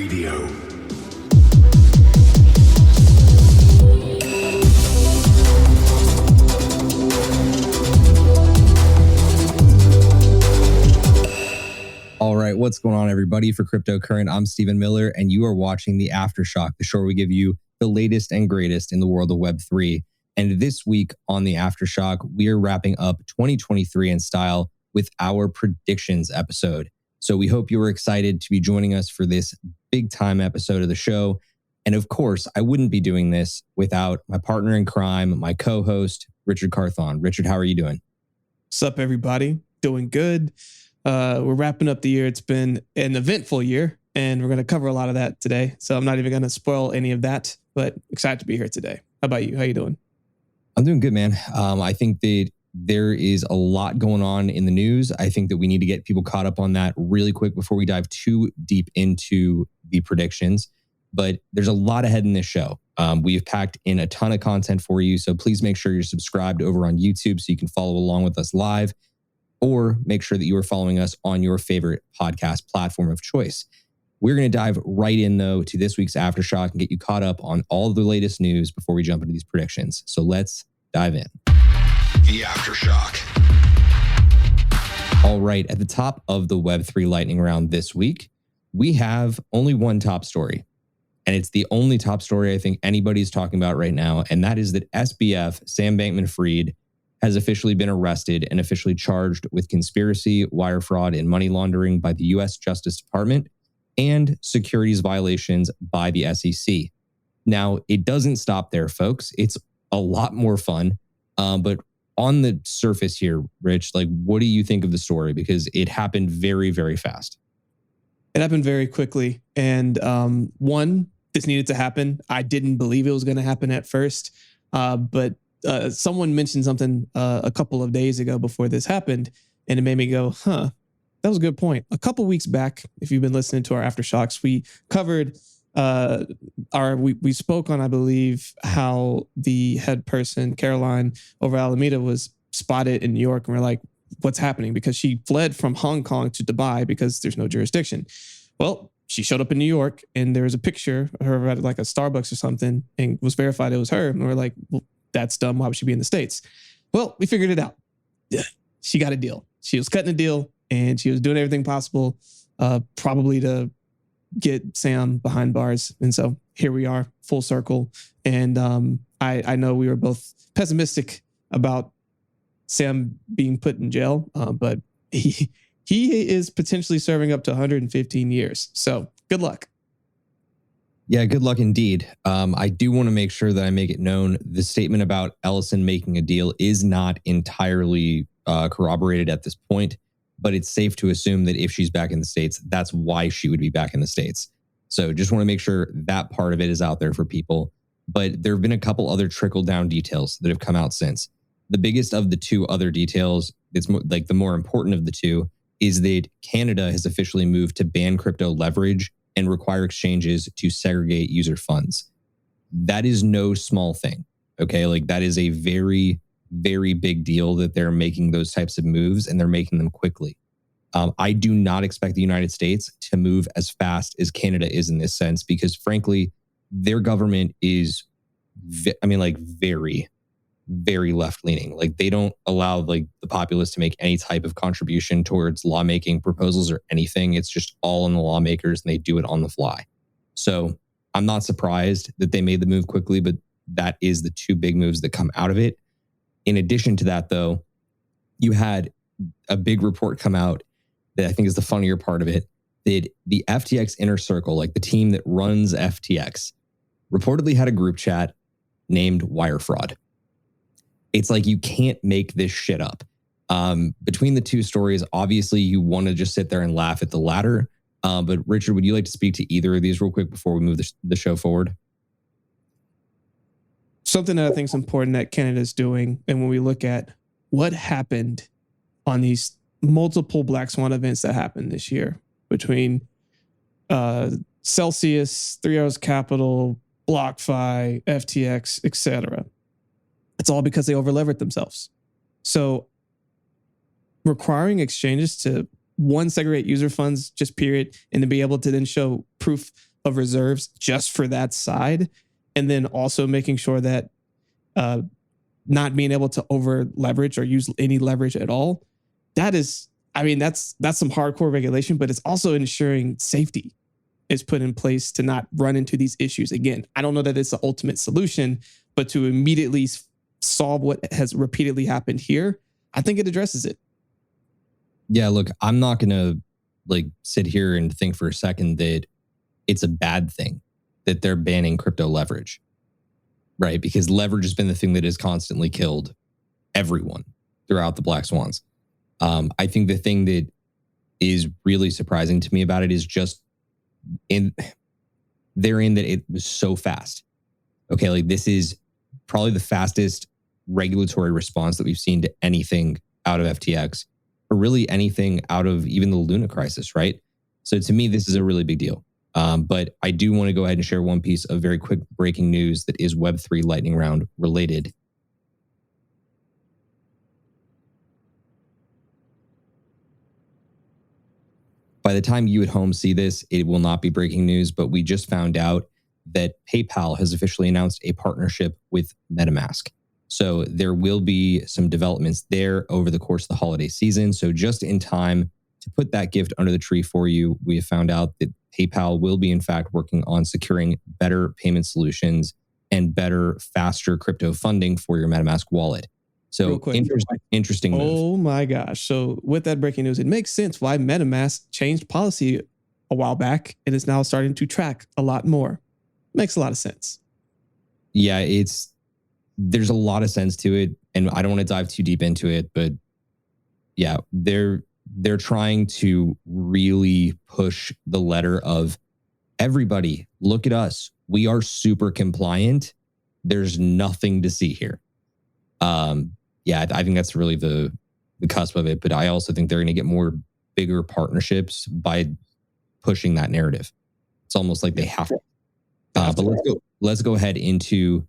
Radio. All right, what's going on, everybody? For Cryptocurrent, I'm Stephen Miller, and you are watching the Aftershock, the show where we give you the latest and greatest in the world of Web3. And this week on the Aftershock, we are wrapping up 2023 in style with our predictions episode. So we hope you are excited to be joining us for this big time episode of the show. And of course, I wouldn't be doing this without my partner in crime, my co-host, Richard Carthon. Richard, how are you doing? What's up, everybody? Doing good. We're wrapping up the year. It's been an eventful year, and we're going to cover a lot of that today. So I'm not even going to spoil any of that, but excited to be here today. How about you? How you doing? I'm doing good, man. I think that there is a lot going on in the news. I think that we need to get people caught up on that really quick before we dive too deep into the predictions. But there's a lot ahead in this show. We've packed in a ton of content for you. So please make sure you're subscribed over on YouTube so you can follow along with us live, or make sure that you are following us on your favorite podcast platform of choice. We're going to dive right in, though, to this week's Aftershock and get you caught up on all of the latest news before we jump into these predictions. So let's dive in. The Aftershock. All right, at the top of the Web3 lightning round this week, we have only one top story. And it's the only top story I think anybody's talking about right now. And that is that SBF, Sam Bankman-Fried, has officially been arrested and officially charged with conspiracy, wire fraud, and money laundering by the U.S. Justice Department and securities violations by the SEC. Now, it doesn't stop there, folks. It's a lot more fun. But on the surface here, Rich, like, what do you think of the story? Because it happened very, very fast. It happened very quickly. And one, this needed to happen. I didn't believe it was going to happen at first. But someone mentioned something a couple of days ago before this happened, and it made me go, that was a good point. A couple weeks back, if you've been listening to our Aftershocks, we covered we spoke on, I believe, how the head person, Caroline over Alameda, was spotted in New York, and we're like, what's happening? Because she fled from Hong Kong to Dubai because there's no jurisdiction. Well, she showed up in New York, and there was a picture of her at like a Starbucks or something, and was verified it was her. And we're like, well, that's dumb. Why would she be in the States? Well, we figured it out. Yeah, she got a deal. She was cutting a deal, and she was doing everything possible, probably to get Sam behind bars. And so here we are, full circle. And I know we were both pessimistic about Sam being put in jail, but he is potentially serving up to 115 years. So good luck. Yeah, good luck indeed. I do want to make sure that I make it known the statement about Ellison making a deal is not entirely corroborated at this point, but it's safe to assume that if she's back in the States, that's why she would be back in the States. So just want to make sure that part of it is out there for people. But there have been a couple other trickle-down details that have come out since. The biggest of the two other details, it's like the more important of the two, is that Canada has officially moved to ban crypto leverage and require exchanges to segregate user funds. That is no small thing, okay? Like, that is a very, very big deal that they're making those types of moves, and they're making them quickly. I do not expect the United States to move as fast as Canada is in this sense, because frankly, their government is, very, very left-leaning. Like, they don't allow like the populace to make any type of contribution towards lawmaking proposals or anything. It's just all on the lawmakers, and they do it on the fly. So I'm not surprised that they made the move quickly, but that is the two big moves that come out of it. In addition to that, though, you had a big report come out that I think is the funnier part of it, that the FTX Inner Circle, like the team that runs FTX, reportedly had a group chat named Wire Fraud. It's like, you can't make this shit up. Between the two stories, obviously you want to just sit there and laugh at the latter. But Richard, would you like to speak to either of these real quick before we move the show forward? Something that I think is important that Canada's doing, and when we look at what happened on these multiple Black Swan events that happened this year between Celsius, 3 Arrows Capital, BlockFi, FTX, etc. It's all because they overlevered themselves. So requiring exchanges to, one, segregate user funds, just period, and to be able to then show proof of reserves just for that side. And then also making sure that not being able to over leverage or use any leverage at all. That is, I mean, that's some hardcore regulation, but it's also ensuring safety is put in place to not run into these issues again. I don't know that it's the ultimate solution, but to immediately solve what has repeatedly happened here, I think it addresses it. Yeah, look, I'm not going to like sit here and think for a second that it's a bad thing that they're banning crypto leverage, right? Because leverage has been the thing that has constantly killed everyone throughout the Black Swans. I think the thing that is really surprising to me about it is just therein that it was so fast. Okay, like this is probably the fastest regulatory response that we've seen to anything out of FTX, or really anything out of even the Luna crisis, right? So to me, this is a really big deal. But I do want to go ahead and share one piece of very quick breaking news that is Web3 lightning round related. By the time you at home see this, it will not be breaking news, but we just found out that PayPal has officially announced a partnership with MetaMask. So there will be some developments there over the course of the holiday season. So just in time to put that gift under the tree for you, we have found out that PayPal will be in fact working on securing better payment solutions and better, faster crypto funding for your MetaMask wallet. So interesting move. Oh my gosh. So with that breaking news, it makes sense why MetaMask changed policy a while back and is now starting to track a lot more. Makes a lot of sense. Yeah, there's a lot of sense to it, and I don't want to dive too deep into it, but yeah, they're trying to really push the letter of everybody, look at us. We are super compliant. There's nothing to see here. Yeah, I think that's really the cusp of it, but I also think they're going to get more bigger partnerships by pushing that narrative. It's almost like they have to. But let's go ahead into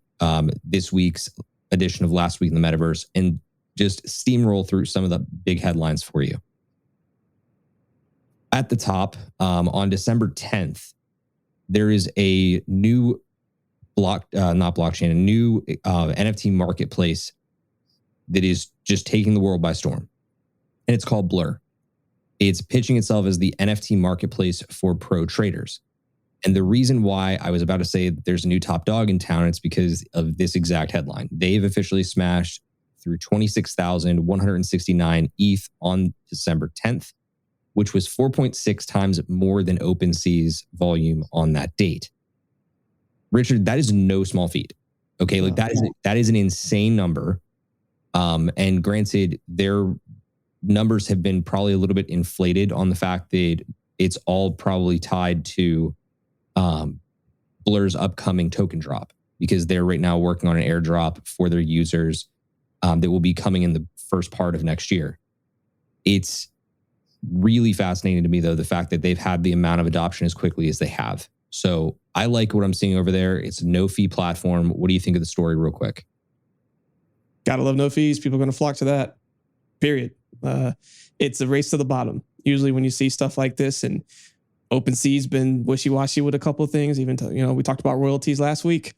this week's edition of Last Week in the Metaverse and just steamroll through some of the big headlines for you. At the top, on December 10th, there is a new a new NFT marketplace that is just taking the world by storm. And it's called Blur. It's pitching itself as the NFT marketplace for pro traders. And the reason why I was about to say that there's a new top dog in town, it's because of this exact headline. They've officially smashed through 26,169 ETH on December 10th, which was 4.6 times more than OpenSea's volume on that date. Richard, that is no small feat. Okay, like that is an insane number. And granted, their numbers have been probably a little bit inflated on the fact that it's all probably tied to Blur's upcoming token drop, because they're right now working on an airdrop for their users that will be coming in the first part of next year. It's really fascinating to me, though, the fact that they've had the amount of adoption as quickly as they have. So I like what I'm seeing over there. It's a no-fee platform. What do you think of the story real quick? Gotta love no fees. People are going to flock to that, period. It's a race to the bottom. Usually when you see stuff like this, and OpenSea's been wishy-washy with a couple of things, even we talked about royalties last week.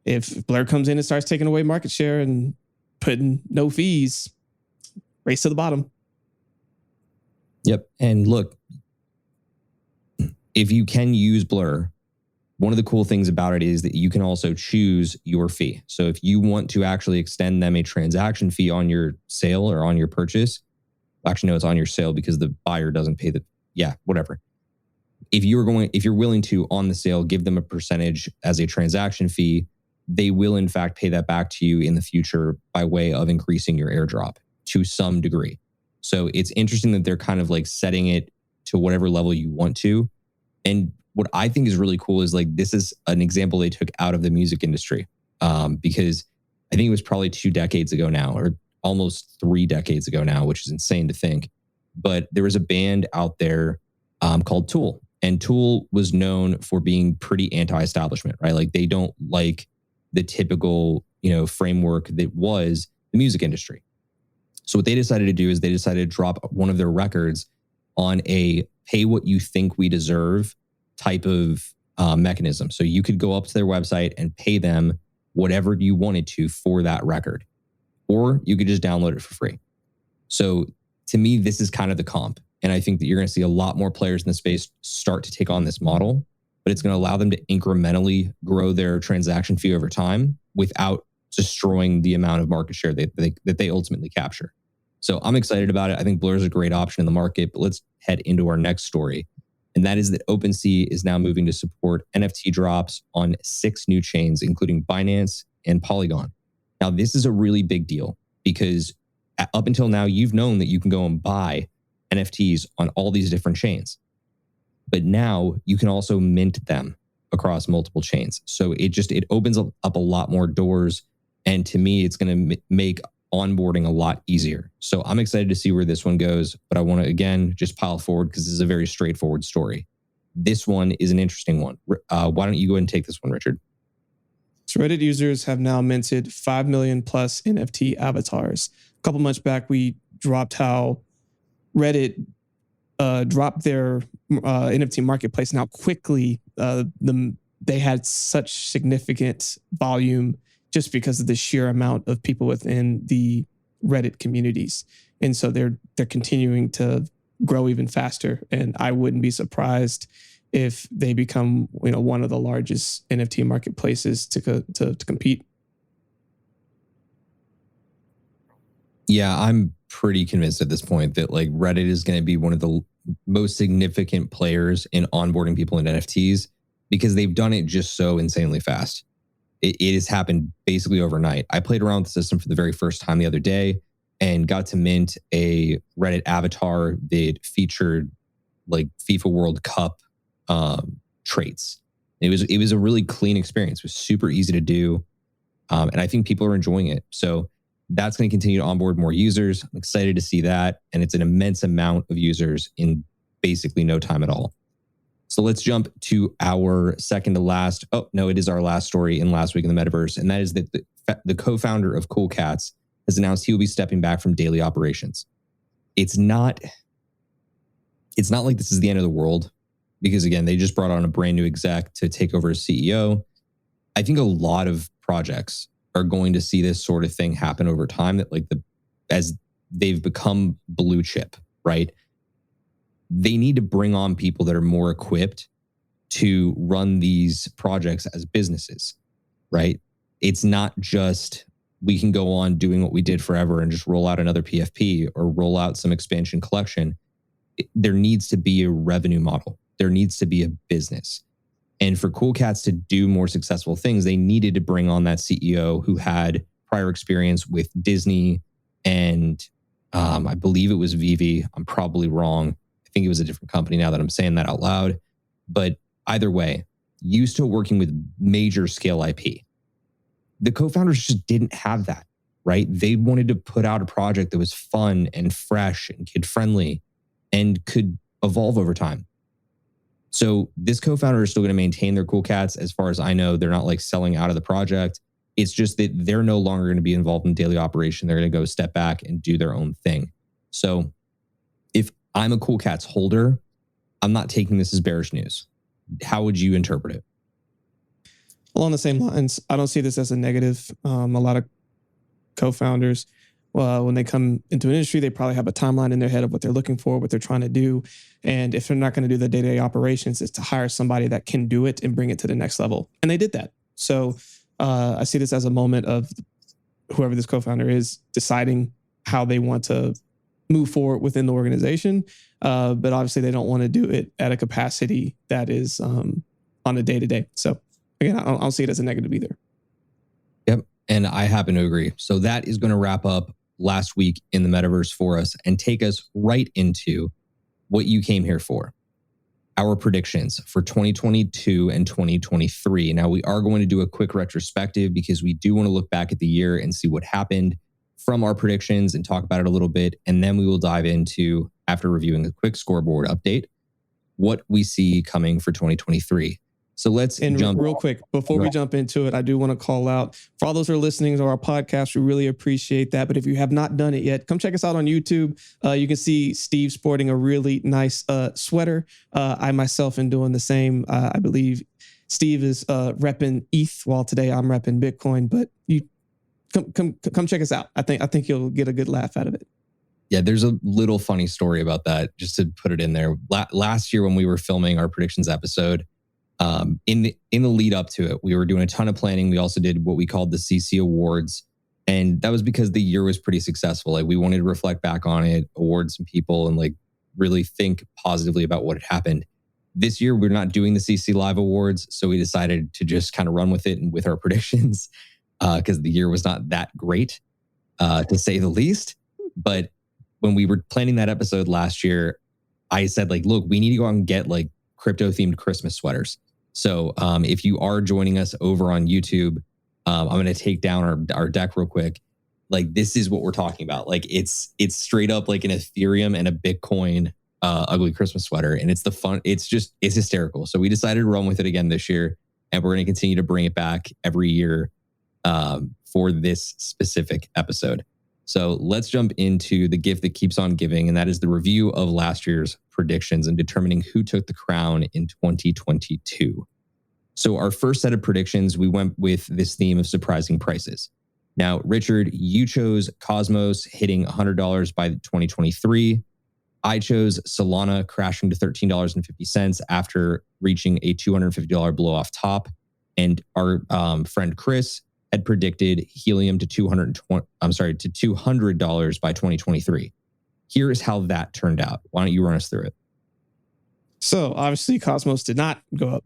If Blur comes in and starts taking away market share and putting no fees, race to the bottom. Yep. And look, if you can use Blur, one of the cool things about it is that you can also choose your fee. So if you want to actually extend them a transaction fee on your sale or on your purchase, actually, no, it's on your sale because the buyer doesn't pay whatever. If you're willing to, on the sale, give them a percentage as a transaction fee, they will in fact pay that back to you in the future by way of increasing your airdrop to some degree. So it's interesting that they're kind of like setting it to whatever level you want to. And what I think is really cool is like, this is an example they took out of the music industry, because I think it was probably 2 decades ago now, or almost 3 decades ago now, which is insane to think. But there was a band out there called Tool. And Tool was known for being pretty anti-establishment, right? Like they don't like the typical, framework that was the music industry. So what they decided to do is they decided to drop one of their records on a pay what you think we deserve type of mechanism. So you could go up to their website and pay them whatever you wanted to for that record, or you could just download it for free. So to me, this is kind of the comp. And I think that you're going to see a lot more players in the space start to take on this model, but it's going to allow them to incrementally grow their transaction fee over time without destroying the amount of market share that they ultimately capture. So I'm excited about it. I think Blur is a great option in the market, but let's head into our next story. And that is that OpenSea is now moving to support NFT drops on 6 new chains, including Binance and Polygon. Now, this is a really big deal because up until now, you've known that you can go and buy NFTs on all these different chains. But now you can also mint them across multiple chains. So it opens up a lot more doors. And to me, it's going to make onboarding a lot easier. So I'm excited to see where this one goes. But I want to, again, just pile forward because this is a very straightforward story. This one is an interesting one. Why don't you go ahead and take this one, Richard? So Reddit users have now minted 5 million plus NFT avatars. A couple months back, we dropped how Reddit dropped their NFT Marketplace. Now quickly, they had such significant volume just because of the sheer amount of people within the Reddit communities. And so they're continuing to grow even faster. And I wouldn't be surprised if they become, one of the largest NFT marketplaces to compete. Yeah, I'm pretty convinced at this point that like Reddit is going to be one of the most significant players in onboarding people in NFTs because they've done it just so insanely fast. It has happened basically overnight. I played around with the system for the very first time the other day and got to mint a Reddit avatar that featured like FIFA World Cup traits. It was a really clean experience. It was super easy to do. And I think people are enjoying it. So that's going to continue to onboard more users. I'm excited to see that. And it's an immense amount of users in basically no time at all. So let's jump to our second to last. Oh, no, it is our last story in Last Week in the Metaverse. And that is that the co-founder of Cool Cats has announced he will be stepping back from daily operations. It's not like this is the end of the world because, again, they just brought on a brand new exec to take over as CEO. I think a lot of projects are going to see this sort of thing happen over time that as they've become blue chip, right? They need to bring on people that are more equipped to run these projects as businesses, right? It's not just we can go on doing what we did forever and just roll out another PFP or roll out some expansion collection. There needs to be a revenue model. There needs to be a business. And for Cool Cats to do more successful things, they needed to bring on that CEO who had prior experience with Disney and I believe it was Vivi. I'm probably wrong. I think it was a different company now that I'm saying that out loud. But either way, used to working with major scale IP. The co-founders just didn't have that, right? They wanted to put out a project that was fun and fresh and kid-friendly and could evolve over time. So this co-founder is still going to maintain their Cool Cats. As far as I know, they're not like selling out of the project. It's just that they're no longer going to be involved in daily operation. They're going to go step back and do their own thing. So if I'm a Cool Cats holder, I'm not taking this as bearish news. How would you interpret it? Along the same lines, I don't see this as a negative. A lot of co-founders, when they come into an industry, they probably have a timeline in their head of what they're looking for, what they're trying to do. And if they're not going to do the day-to-day operations, it's to hire somebody that can do it and bring it to the next level. And they did that. So I see this as a moment of whoever this co-founder is deciding how they want to move forward within the organization. But obviously they don't want to do it at a capacity that is on a day-to-day. So again, I don't see it as a negative either. Yep. And I happen to agree. So that is going to wrap up Last Week in the Metaverse for us and take us right into what you came here for. Our predictions for 2022 and 2023. Now, we are going to do a quick retrospective because we do want to look back at the year and see what happened from our predictions and talk about it a little bit. And then we will dive into, after reviewing a quick scoreboard update, what we see coming for 2023. So let's jump real quick before we jump into it. I do want to call out for all those who are listening to our podcast. We really appreciate that. But if you have not done it yet, come check us out on YouTube. You can see Steve sporting a really nice sweater. I myself am doing the same. I believe Steve is repping ETH, while today I'm repping Bitcoin. But you come check us out. I think you'll get a good laugh out of it. Yeah, there's a little funny story about that, just to put it in there. Last year when we were filming our predictions episode, in the lead up to it, we were doing a ton of planning. We also did what we called the CC Awards. And that was because the year was pretty successful. Like, we wanted to reflect back on it, award some people, and like really think positively about what had happened. This year, we're not doing the CC Live Awards, so we decided to just kind of run with it and with our predictions, because the year was not that great, to say the least. But when we were planning that episode last year, I said, like, look, we need to go out and get like crypto-themed Christmas sweaters. So if you are joining us over on YouTube, I'm going to take down our deck real quick. Like, this is what we're talking about. Like, it's straight up like an Ethereum and a Bitcoin ugly Christmas sweater. And it's hysterical. So we decided to run with it again this year. And we're going to continue to bring it back every year for this specific episode. So let's jump into the gift that keeps on giving. And that is the review of last year's predictions and determining who took the crown in 2022. So our first set of predictions, we went with this theme of surprising prices. Now, Richard, you chose Cosmos hitting $100 by 2023. I chose Solana crashing to $13.50 after reaching a $250 blow off top. And our friend Chris had predicted helium to $200 by 2023. Here's how that turned out. Why don't you run us through it? So obviously Cosmos did not go up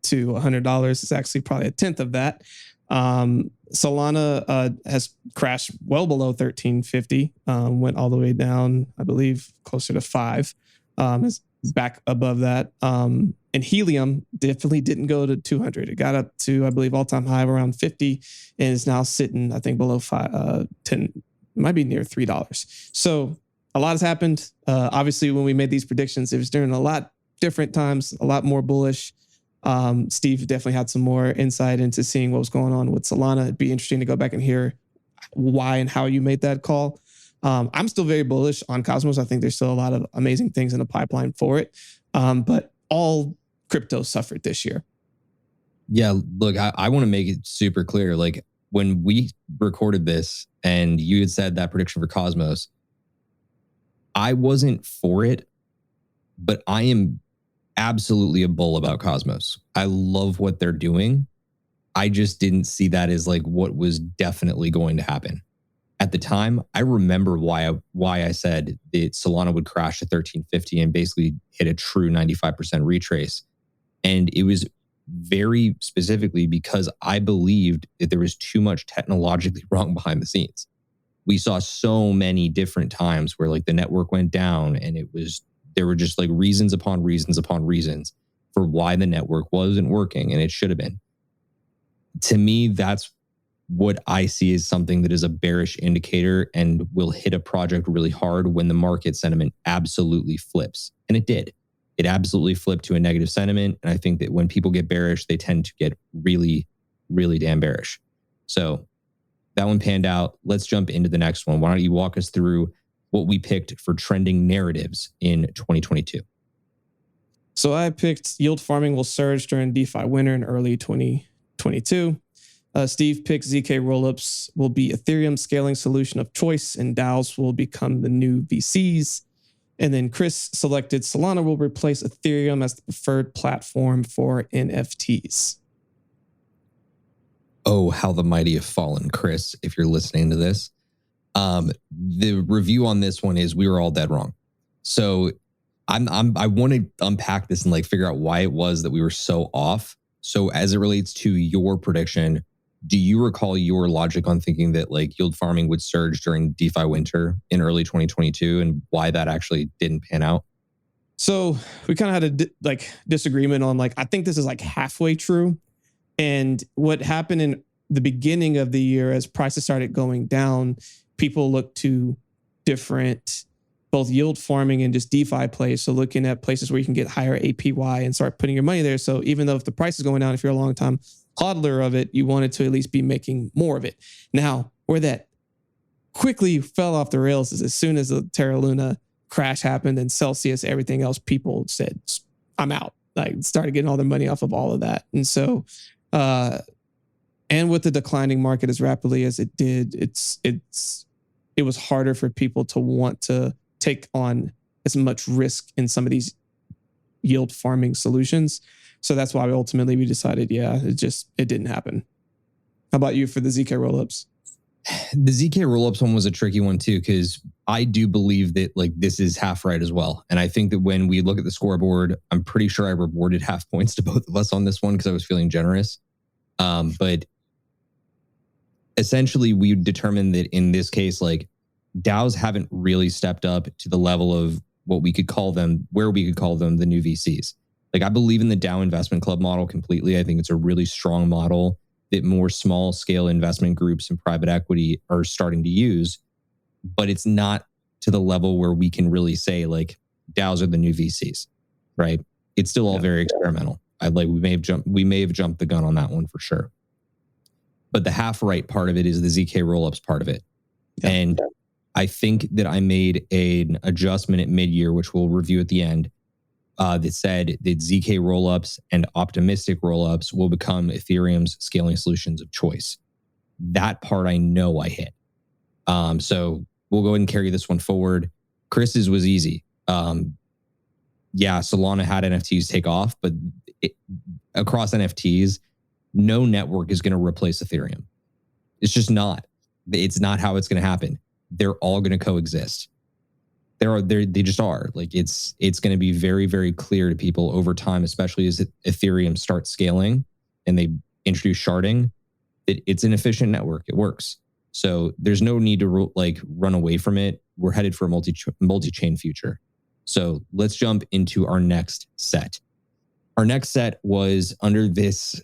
to $100. It's actually probably a tenth of that. Solana has crashed well below $13.50, went all the way down, I believe, closer to $5. It's back above that. And helium definitely didn't go to 200. It got up to, I believe, all-time high of around 50, and is now sitting, I think, below 10. It might be near $3. So a lot has happened. Obviously, when we made these predictions, it was during a lot different times, a lot more bullish. Steve definitely had some more insight into seeing what was going on with Solana. It'd be interesting to go back and hear why and how you made that call. I'm still very bullish on Cosmos. I think there's still a lot of amazing things in the pipeline for it. But all crypto suffered this year. Yeah, look, I want to make it super clear. Like, when we recorded this and you had said that prediction for Cosmos, I wasn't for it, but I am absolutely a bull about Cosmos. I love what they're doing. I just didn't see that as like what was definitely going to happen. At the time, I remember why I said that Solana would crash to 1350 and basically hit a true 95% retrace. And it was very specifically because I believed that there was too much technologically wrong behind the scenes. We saw so many different times where like the network went down, and there were just like reasons upon reasons upon reasons for why the network wasn't working, and it should have been. To me, that's what I see as something that is a bearish indicator and will hit a project really hard when the market sentiment absolutely flips. And it did. It absolutely flipped to a negative sentiment. And I think that when people get bearish, they tend to get really, really damn bearish. So that one panned out. Let's jump into the next one. Why don't you walk us through what we picked for trending narratives in 2022? So I picked yield farming will surge during DeFi winter in early 2022. Steve picked ZK rollups will be Ethereum scaling solution of choice, and DAOs will become the new VCs. And then Chris selected Solana will replace Ethereum as the preferred platform for NFTs. Oh, how the mighty have fallen, Chris, if you're listening to this. The review on this one is we were all dead wrong. So I want to unpack this and like figure out why it was that we were so off. So as it relates to your prediction, do you recall your logic on thinking that like yield farming would surge during DeFi winter in early 2022 and why that actually didn't pan out? So we kind of had a disagreement on like, I think this is like halfway true. And what happened in the beginning of the year as prices started going down, people looked to different both yield farming and just DeFi plays. So looking at places where you can get higher APY and start putting your money there. So even though if the price is going down, if you're a long time hodler of it, you wanted to at least be making more of it. Now, where that quickly fell off the rails is as soon as the Terra Luna crash happened and Celsius, everything else, people said, I'm out. like started getting all their money off of all of that. And so, and with the declining market as rapidly as it did, it was harder for people to want to take on as much risk in some of these yield farming solutions. So that's why we decided, it didn't happen. How about you for the ZK rollups? The ZK rollups one was a tricky one too, because I do believe that like this is half right as well. And I think that when we look at the scoreboard, I'm pretty sure I rewarded half points to both of us on this one because I was feeling generous. But essentially we determined that in this case, like DAOs haven't really stepped up to the level of what we could call them, where we could call them the new VCs. Like I believe in the DAO investment club model completely. I think it's a really strong model that more small scale investment groups and private equity are starting to use, but it's not to the level where we can really say like DAOs are the new VCs, right? It's still all very experimental. We may have jumped the gun on that one for sure. But the half right part of it is the ZK rollups part of it. Yeah. And I think that I made an adjustment at mid-year, which we'll review at the end, that said that ZK rollups and optimistic rollups will become Ethereum's scaling solutions of choice. That part I know I hit. So we'll go ahead and carry this one forward. Chris's was easy. Solana had NFTs take off, but across NFTs, no network is going to replace Ethereum. It's just not. It's not how it's going to happen. They're all going to coexist. They just are. Like it's going to be very, very clear to people over time, especially as Ethereum starts scaling and they introduce sharding, that it's an efficient network. It works. So there's no need to run away from it. We're headed for a multi-chain future. So let's jump into our next set. Our next set was under this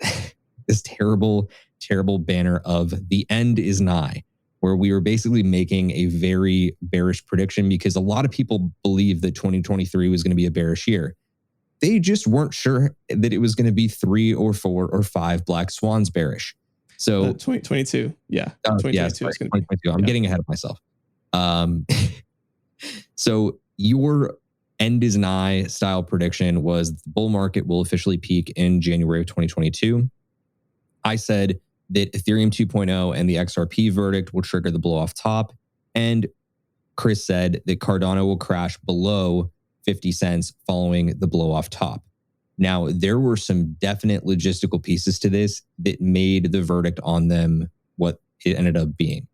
this terrible, terrible banner of the end is nigh, where we were basically making a very bearish prediction because a lot of people believe that 2023 was going to be a bearish year. They just weren't sure that it was going to be 3 or 4 or 5 black swans bearish. So 2022. Yeah. 2022 is going to be. I'm getting ahead of myself. So your end is nigh style prediction was the bull market will officially peak in January of 2022. I said that Ethereum 2.0 and the XRP verdict will trigger the blow off top. And Chris said that Cardano will crash below 50 cents following the blow off top. Now, there were some definite logistical pieces to this that made the verdict on them what it ended up being.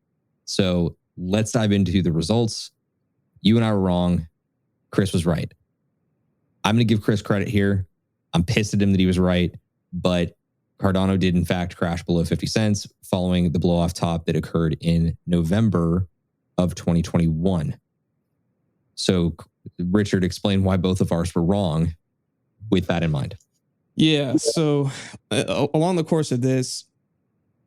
So let's dive into the results. You and I were wrong. Chris was right. I'm going to give Chris credit here. I'm pissed at him that he was right, but Cardano did in fact crash below 50 cents following the blow off top that occurred in November of 2021. So Richard, explain why both of ours were wrong with that in mind. Yeah. So along the course of this,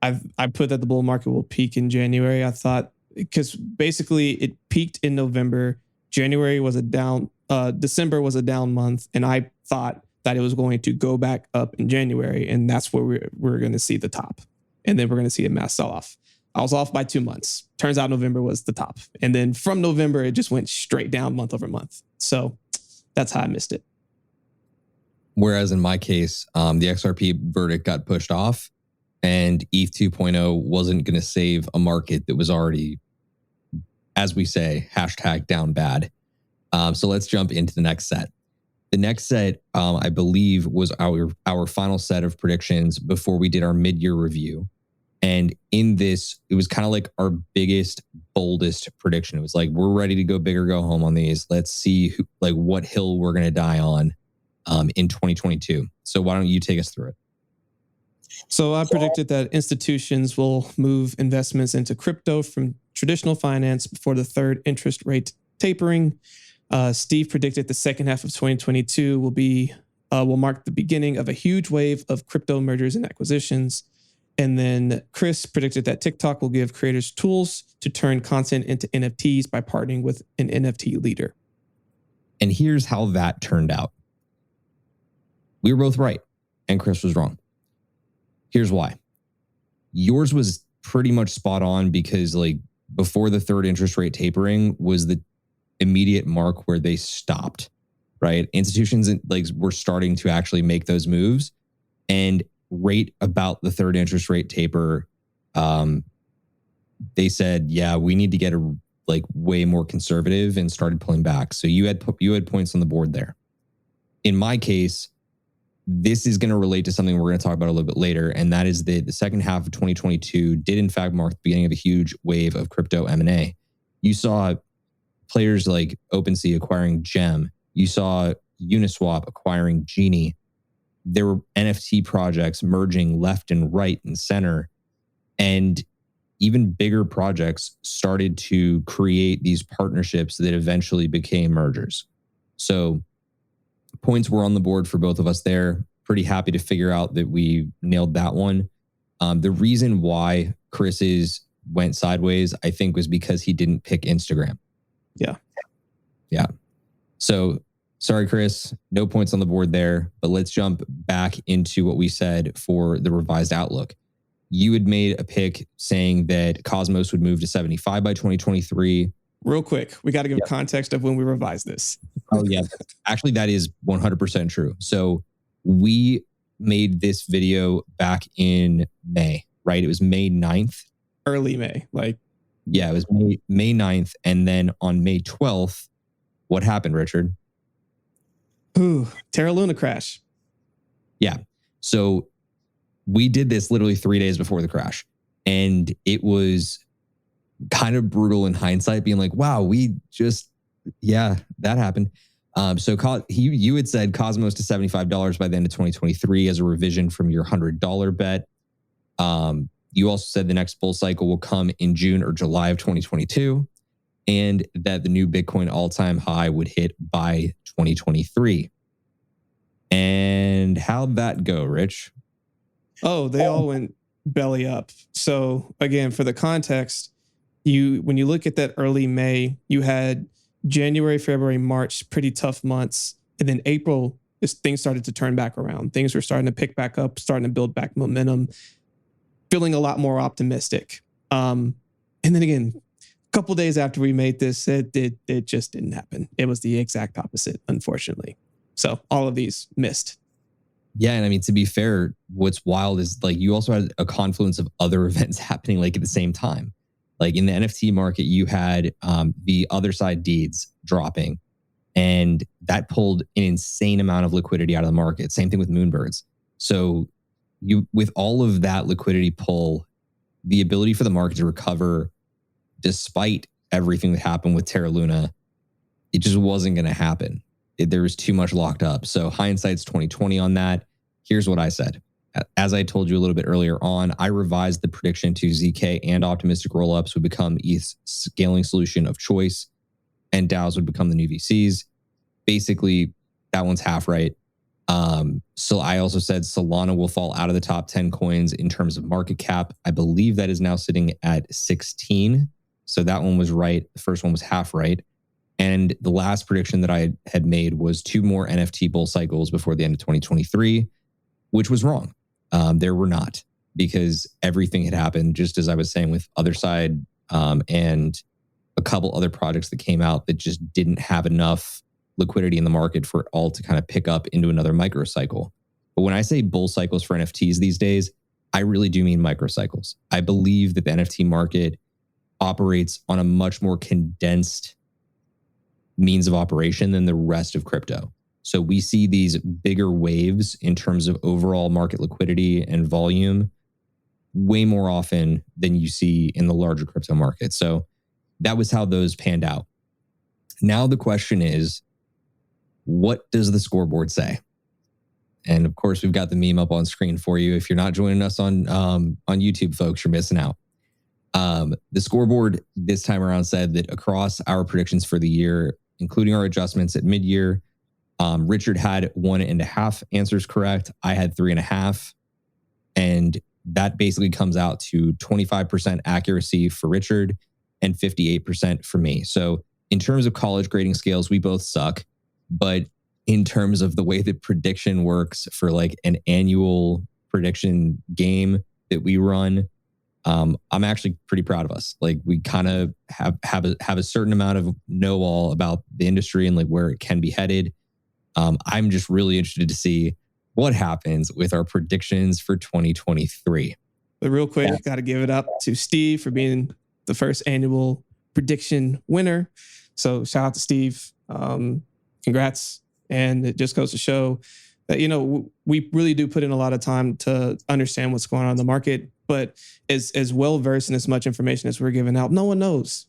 I put that the bull market will peak in January. I thought because basically it peaked in November. January was a down, December was a down month. And I thought that it was going to go back up in January. And that's where we're going to see the top. And then we're going to see a mass sell off. I was off by 2 months. Turns out November was the top. And then from November, it just went straight down month over month. So that's how I missed it. Whereas in my case, the XRP verdict got pushed off and ETH 2.0 wasn't going to save a market that was already, as we say, hashtag down bad. So let's jump into the next set. The next set, I believe, was our final set of predictions before we did our mid-year review. And in this, it was kind of like our biggest, boldest prediction. It was like, we're ready to go big or go home on these. Let's see what hill we're going to die on in 2022. So why don't you take us through it? So I predicted that institutions will move investments into crypto from traditional finance before the third interest rate tapering. Steve predicted the second half of 2022 will mark the beginning of a huge wave of crypto mergers and acquisitions. And then Chris predicted that TikTok will give creators tools to turn content into NFTs by partnering with an NFT leader. And here's how that turned out. We were both right, and Chris was wrong. Here's why. Yours was pretty much spot on because before the third interest rate tapering was the immediate mark where they stopped. right? Institutions like were starting to actually make those moves and rate about the third interest rate taper. They said, yeah, we need to get like way more conservative, and started pulling back. So you had points on the board there. In my case, this is going to relate to something we're going to talk about a little bit later, and that is the second half of 2022 did in fact mark the beginning of a huge wave of crypto M&A. You saw players like OpenSea acquiring Gem. You saw Uniswap acquiring Genie. There were NFT projects merging left and right and center, and even bigger projects started to create these partnerships that eventually became mergers. So points were on the board for both of us there. Pretty happy to figure out that we nailed that one. The reason why Chris's went sideways, I think, was because he didn't pick Instagram. Yeah. So sorry, Chris, no points on the board there, but let's jump back into what we said for the revised outlook. You had made a pick saying that Cosmos would move to 75 by 2023. Real quick, we got to give context of when we revised this. Oh, yeah. Actually, that is 100% true. So we made this video back in May, right? It was May 9th. Early May. Yeah, it was May 9th. And then on May 12th, what happened, Richard? Ooh, Terra Luna crash. Yeah. So we did this literally 3 days before the crash. And it was kind of brutal in hindsight, being like, wow, that happened. So you had said Cosmos to $75 by the end of 2023 as a revision from your $100 bet. You also said the next bull cycle will come in June or July of 2022, and that the new Bitcoin all-time high would hit by 2023. And how'd that go, Rich? Oh, they all went belly up. So again, for the context, when you look at that early May, you had January, February, March, pretty tough months. And then April, things started to turn back around. Things were starting to pick back up, starting to build back momentum, feeling a lot more optimistic. And then again, a couple of days after we made this, it just didn't happen. It was the exact opposite, unfortunately. So all of these missed. Yeah, and I mean, to be fair, what's wild is like you also had a confluence of other events happening like at the same time. Like in the NFT market, you had the other side deeds dropping, and that pulled an insane amount of liquidity out of the market. Same thing with Moonbirds. So with all of that liquidity pull, the ability for the market to recover, despite everything that happened with Terra Luna, it just wasn't going to happen. There was too much locked up. So hindsight's 2020 on that. Here's what I said. As I told you a little bit earlier on, I revised the prediction to ZK and optimistic rollups would become ETH's scaling solution of choice, and DAOs would become the new VCs. Basically, that one's half right. So I also said Solana will fall out of the top 10 coins in terms of market cap. I believe that is now sitting at 16. So that one was right. The first one was half right. And the last prediction that I had made was 2 more NFT bull cycles before the end of 2023, which was wrong. There were not, because everything had happened, just as I was saying with Other Side and a couple other projects that came out that just didn't have enough liquidity in the market for it all to kind of pick up into another microcycle. But when I say bull cycles for NFTs these days, I really do mean microcycles. I believe that the NFT market operates on a much more condensed means of operation than the rest of crypto. So we see these bigger waves in terms of overall market liquidity and volume way more often than you see in the larger crypto market. So that was how those panned out. Now the question is, what does the scoreboard say? And of course, we've got the meme up on screen for you. If you're not joining us on YouTube, folks, you're missing out. The scoreboard this time around said that across our predictions for the year, including our adjustments at mid-year, Richard had 1.5 answers correct. I had 3.5. And that basically comes out to 25% accuracy for Richard and 58% for me. So in terms of college grading scales, we both suck. But in terms of the way that prediction works for like an annual prediction game that we run, I'm actually pretty proud of us. Like we kind of have a certain amount of know-all about the industry and like where it can be headed. I'm just really interested to see what happens with our predictions for 2023. But real quick, got to give it up to Steve for being the first annual prediction winner. So shout out to Steve. Congrats. And it just goes to show that, we really do put in a lot of time to understand what's going on in the market. But as well versed in as much information as we're giving out, no one knows.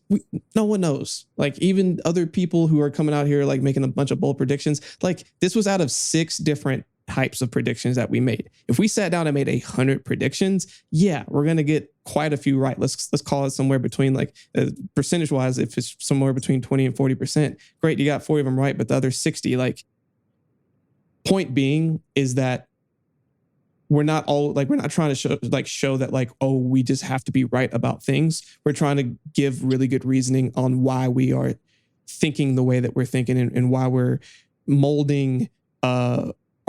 No one knows. Like even other people who are coming out here, like making a bunch of bold predictions, like this was out of 6 different types of predictions that we made. If we sat down and made 100 predictions, yeah, we're going to get quite a few right. Let's call it somewhere between like percentage wise, if it's somewhere between 20 and 40%, great. You got 40 of them right, but the other 60, like point being is that we're not trying to show that like, oh, we just have to be right about things. We're trying to give really good reasoning on why we are thinking the way that we're thinking and why we're molding,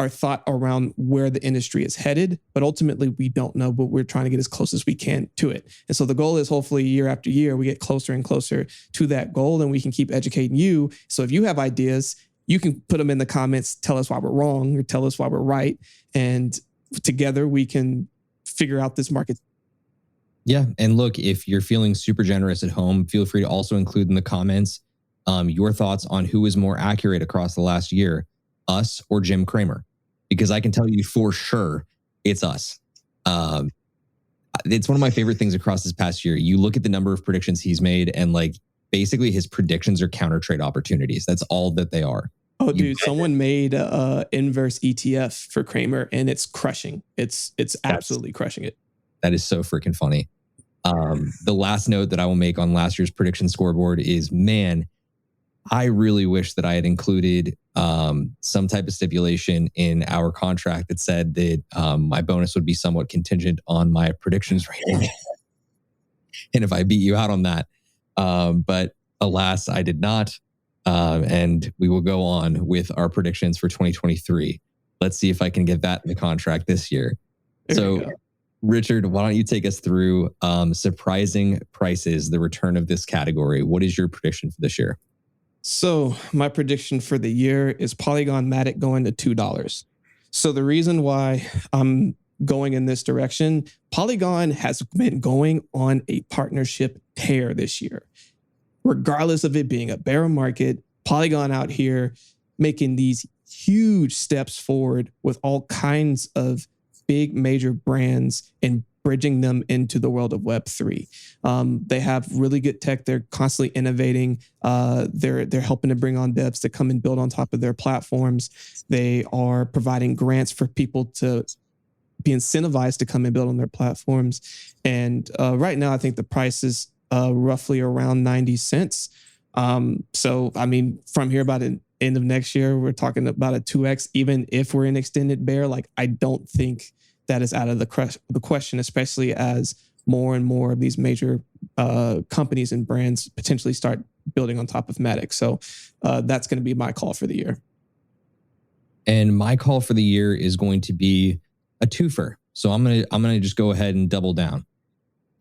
our thought around where the industry is headed, but ultimately we don't know, but we're trying to get as close as we can to it. And so the goal is hopefully year after year, we get closer and closer to that goal and we can keep educating you. So if you have ideas, you can put them in the comments, tell us why we're wrong or tell us why we're right. And together we can figure out this market. Yeah. And look, if you're feeling super generous at home, feel free to also include in the comments your thoughts on who is more accurate across the last year, us or Jim Cramer. Because I can tell you for sure it's us. It's one of my favorite things across this past year. You look at the number of predictions he's made and like basically his predictions are counter trade opportunities. That's all that they are. Oh, dude, someone made a inverse ETF for Cramer and it's crushing. It's absolutely crushing it. That is so freaking funny. The last note that I will make on last year's prediction scoreboard is, man, I really wish that I had included some type of stipulation in our contract that said that my bonus would be somewhat contingent on my predictions rating. And if I beat you out on that. But alas, I did not. And we will go on with our predictions for 2023. Let's see if I can get that in the contract this year. So, Richard, why don't you take us through surprising prices, the return of this category? What is your prediction for this year? So my prediction for the year is Polygon Matic going to $2. So the reason why I'm going in this direction, Polygon has been going on a partnership tear this year. Regardless of it being a bear market, Polygon out here making these huge steps forward with all kinds of big major brands and bridging them into the world of Web3. They have really good tech. They're constantly innovating. They're helping to bring on devs to come and build on top of their platforms. They are providing grants for people to be incentivized to come and build on their platforms. And right now, I think the price is roughly around 90 cents. So, I mean, from here about the end of next year, we're talking about a 2x. Even if we're in extended bear, like I don't think that is out of the question, especially as more and more of these major companies and brands potentially start building on top of Matic. So that's going to be my call for the year. And my call for the year is going to be a twofer. So I'm gonna just go ahead and double down.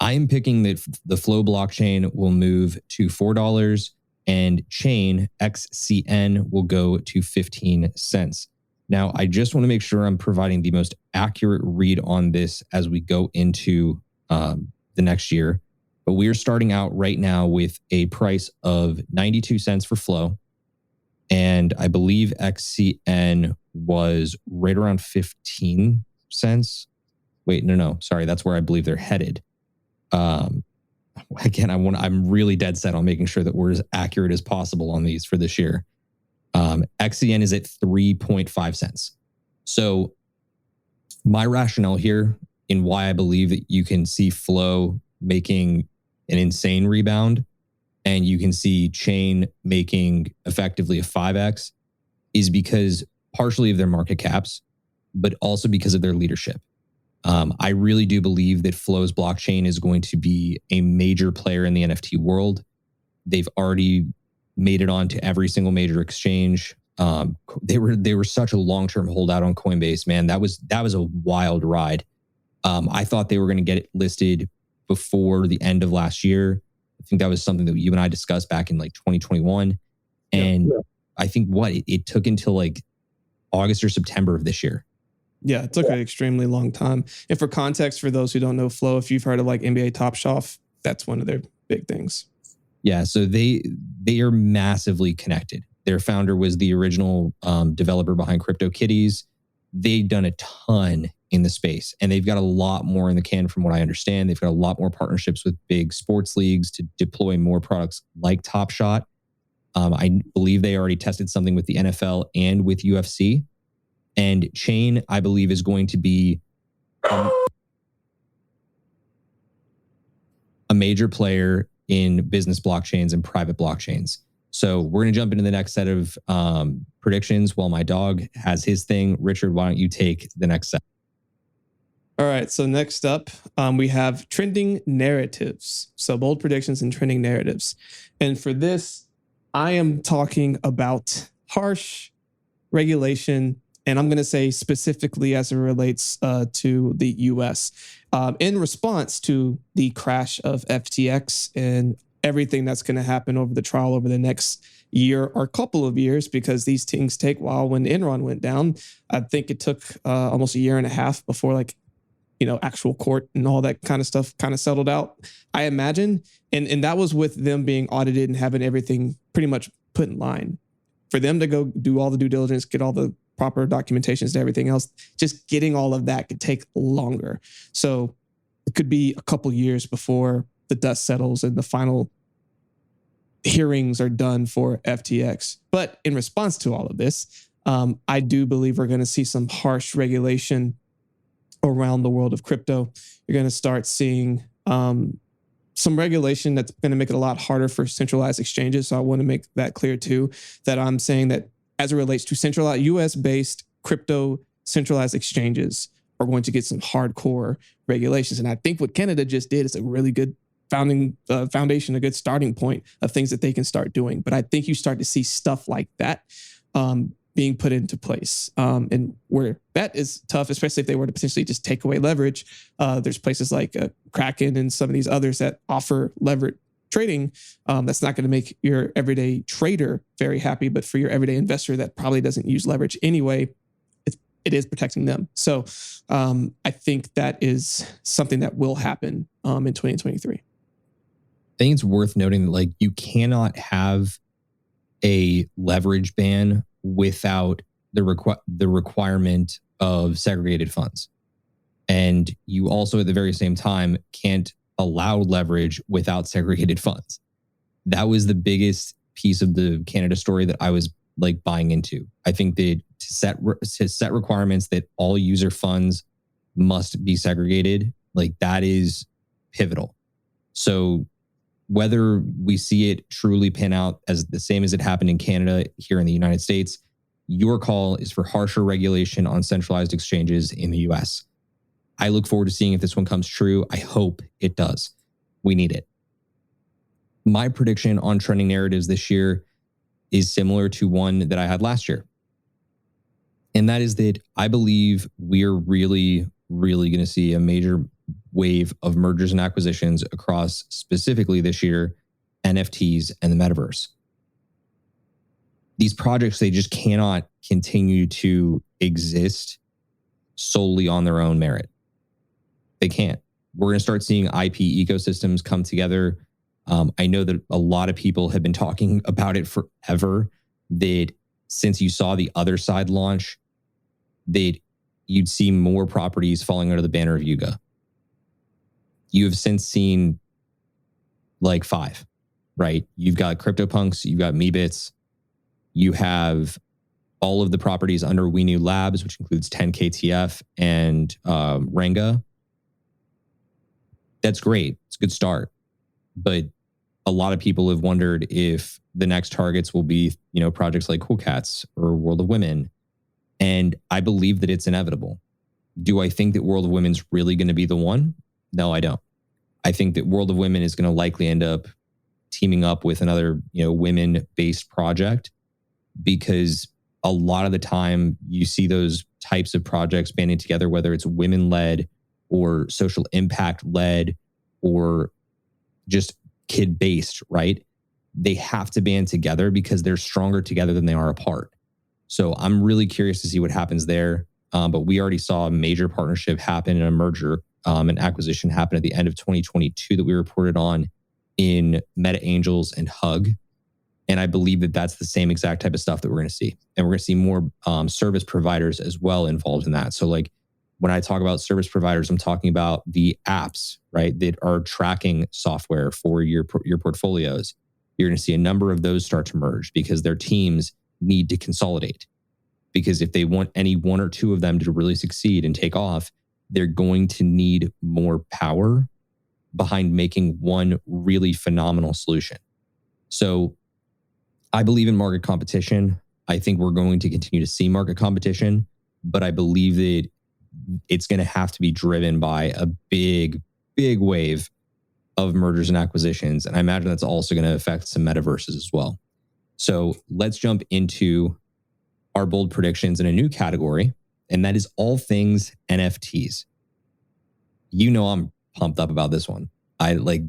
I am picking that the Flow blockchain will move to $4 and Chain XCN will go to 15 cents. Now, I just want to make sure I'm providing the most accurate read on this as we go into the next year. But we are starting out right now with a price of 92 cents for Flow. And I believe XCN was right around 15 cents. Wait, no. Sorry, that's where I believe they're headed. Again, I'm really dead set on making sure that we're as accurate as possible on these for this year. XCN is at 3.5 cents. So my rationale here in why I believe that you can see Flow making an insane rebound and you can see Chain making effectively a 5x is because partially of their market caps, but also because of their leadership. I really do believe that Flow's blockchain is going to be a major player in the NFT world. They've already made it onto every single major exchange. They were such a long-term holdout on Coinbase, man. That was a wild ride. I thought they were going to get it listed before the end of last year. I think that was something that you and I discussed back in like 2021. And I think it took until like August or September of this year. Yeah, it took an extremely long time. And for context, for those who don't know Flow, if you've heard of like NBA Top Shot, that's one of their big things. Yeah, so they are massively connected. Their founder was the original developer behind CryptoKitties. They've done a ton in the space, and they've got a lot more in the can from what I understand. They've got a lot more partnerships with big sports leagues to deploy more products like Top Shot. I believe they already tested something with the NFL and with UFC. And Chain, I believe, is going to be a major player in business blockchains and private blockchains. So we're going to jump into the next set of predictions while my dog has his thing. Richard, why don't you take the next set? All right. So next up, we have trending narratives. So bold predictions and trending narratives. And for this, I am talking about harsh regulation. And I'm going to say specifically as it relates to the US in response to the crash of FTX and everything that's going to happen over the trial over the next year or couple of years, because these things take a while. When Enron went down, I think it took almost a year and a half before actual court and all that kind of stuff kind of settled out, I imagine. And that was with them being audited and having everything pretty much put in line. For them to go do all the due diligence, get all the proper documentations and everything else, just getting all of that could take longer. So it could be a couple years before the dust settles and the final hearings are done for FTX. But in response to all of this, I do believe we're going to see some harsh regulation around the world of crypto. You're going to start seeing some regulation that's going to make it a lot harder for centralized exchanges. So I want to make that clear too, that I'm saying that as it relates to centralized US-based crypto centralized exchanges are going to get some hardcore regulations. And I think what Canada just did is a really good foundation, a good starting point of things that they can start doing. But I think you start to see stuff like that being put into place. And where that is tough, especially if they were to potentially just take away leverage. There's places like Kraken and some of these others that offer leverage trading. That's not going to make your everyday trader very happy, but for your everyday investor that probably doesn't use leverage anyway, it is protecting them. So I think that is something that will happen in 2023. I think it's worth noting that you cannot have a leverage ban without the requirement of segregated funds. And you also at the very same time can't allow leverage without segregated funds. That was the biggest piece of the Canada story that I was buying into. I think that to set requirements that all user funds must be segregated, that is pivotal. So whether we see it truly pan out as the same as it happened in Canada here in the United States, your call is for harsher regulation on centralized exchanges in the US. I look forward to seeing if this one comes true. I hope it does. We need it. My prediction on trending narratives this year is similar to one that I had last year. And that is that I believe we're really, really going to see a major wave of mergers and acquisitions across specifically this year, NFTs and the Metaverse. These projects, they just cannot continue to exist solely on their own merit. They can't. We're going to start seeing IP ecosystems come together. I know that a lot of people have been talking about it forever, that since you saw the other side launch, that you'd see more properties falling under the banner of Yuga. You have since seen 5, right? You've got CryptoPunks, you've got Meebits, you have all of the properties under We New Labs, which includes 10KTF and Renga. That's great. It's a good start. But a lot of people have wondered if the next targets will be, projects like Cool Cats or World of Women. And I believe that it's inevitable. Do I think that World of Women's really going to be the one? No, I don't. I think that World of Women is going to likely end up teaming up with another, women-based project, because a lot of the time you see those types of projects banding together, whether it's women-led or social impact-led or just kid-based, right? They have to band together because they're stronger together than they are apart. So I'm really curious to see what happens there. But we already saw a major partnership happen and a merger, an acquisition happen at the end of 2022 that we reported on in Meta Angels and Hug. And I believe that that's the same exact type of stuff that we're going to see. And we're going to see more service providers as well involved in that. So like when I talk about service providers, I'm talking about the apps, right, that are tracking software for your portfolios. You're going to see a number of those start to merge because their teams need to consolidate. Because if they want any one or two of them to really succeed and take off, they're going to need more power behind making one really phenomenal solution. So I believe in market competition. I think we're going to continue to see market competition, but I believe that it's going to have to be driven by a big, big wave of mergers and acquisitions. And I imagine that's also going to affect some metaverses as well. So let's jump into our bold predictions in a new category, and that is all things NFTs. You know I'm pumped up about this one. I like,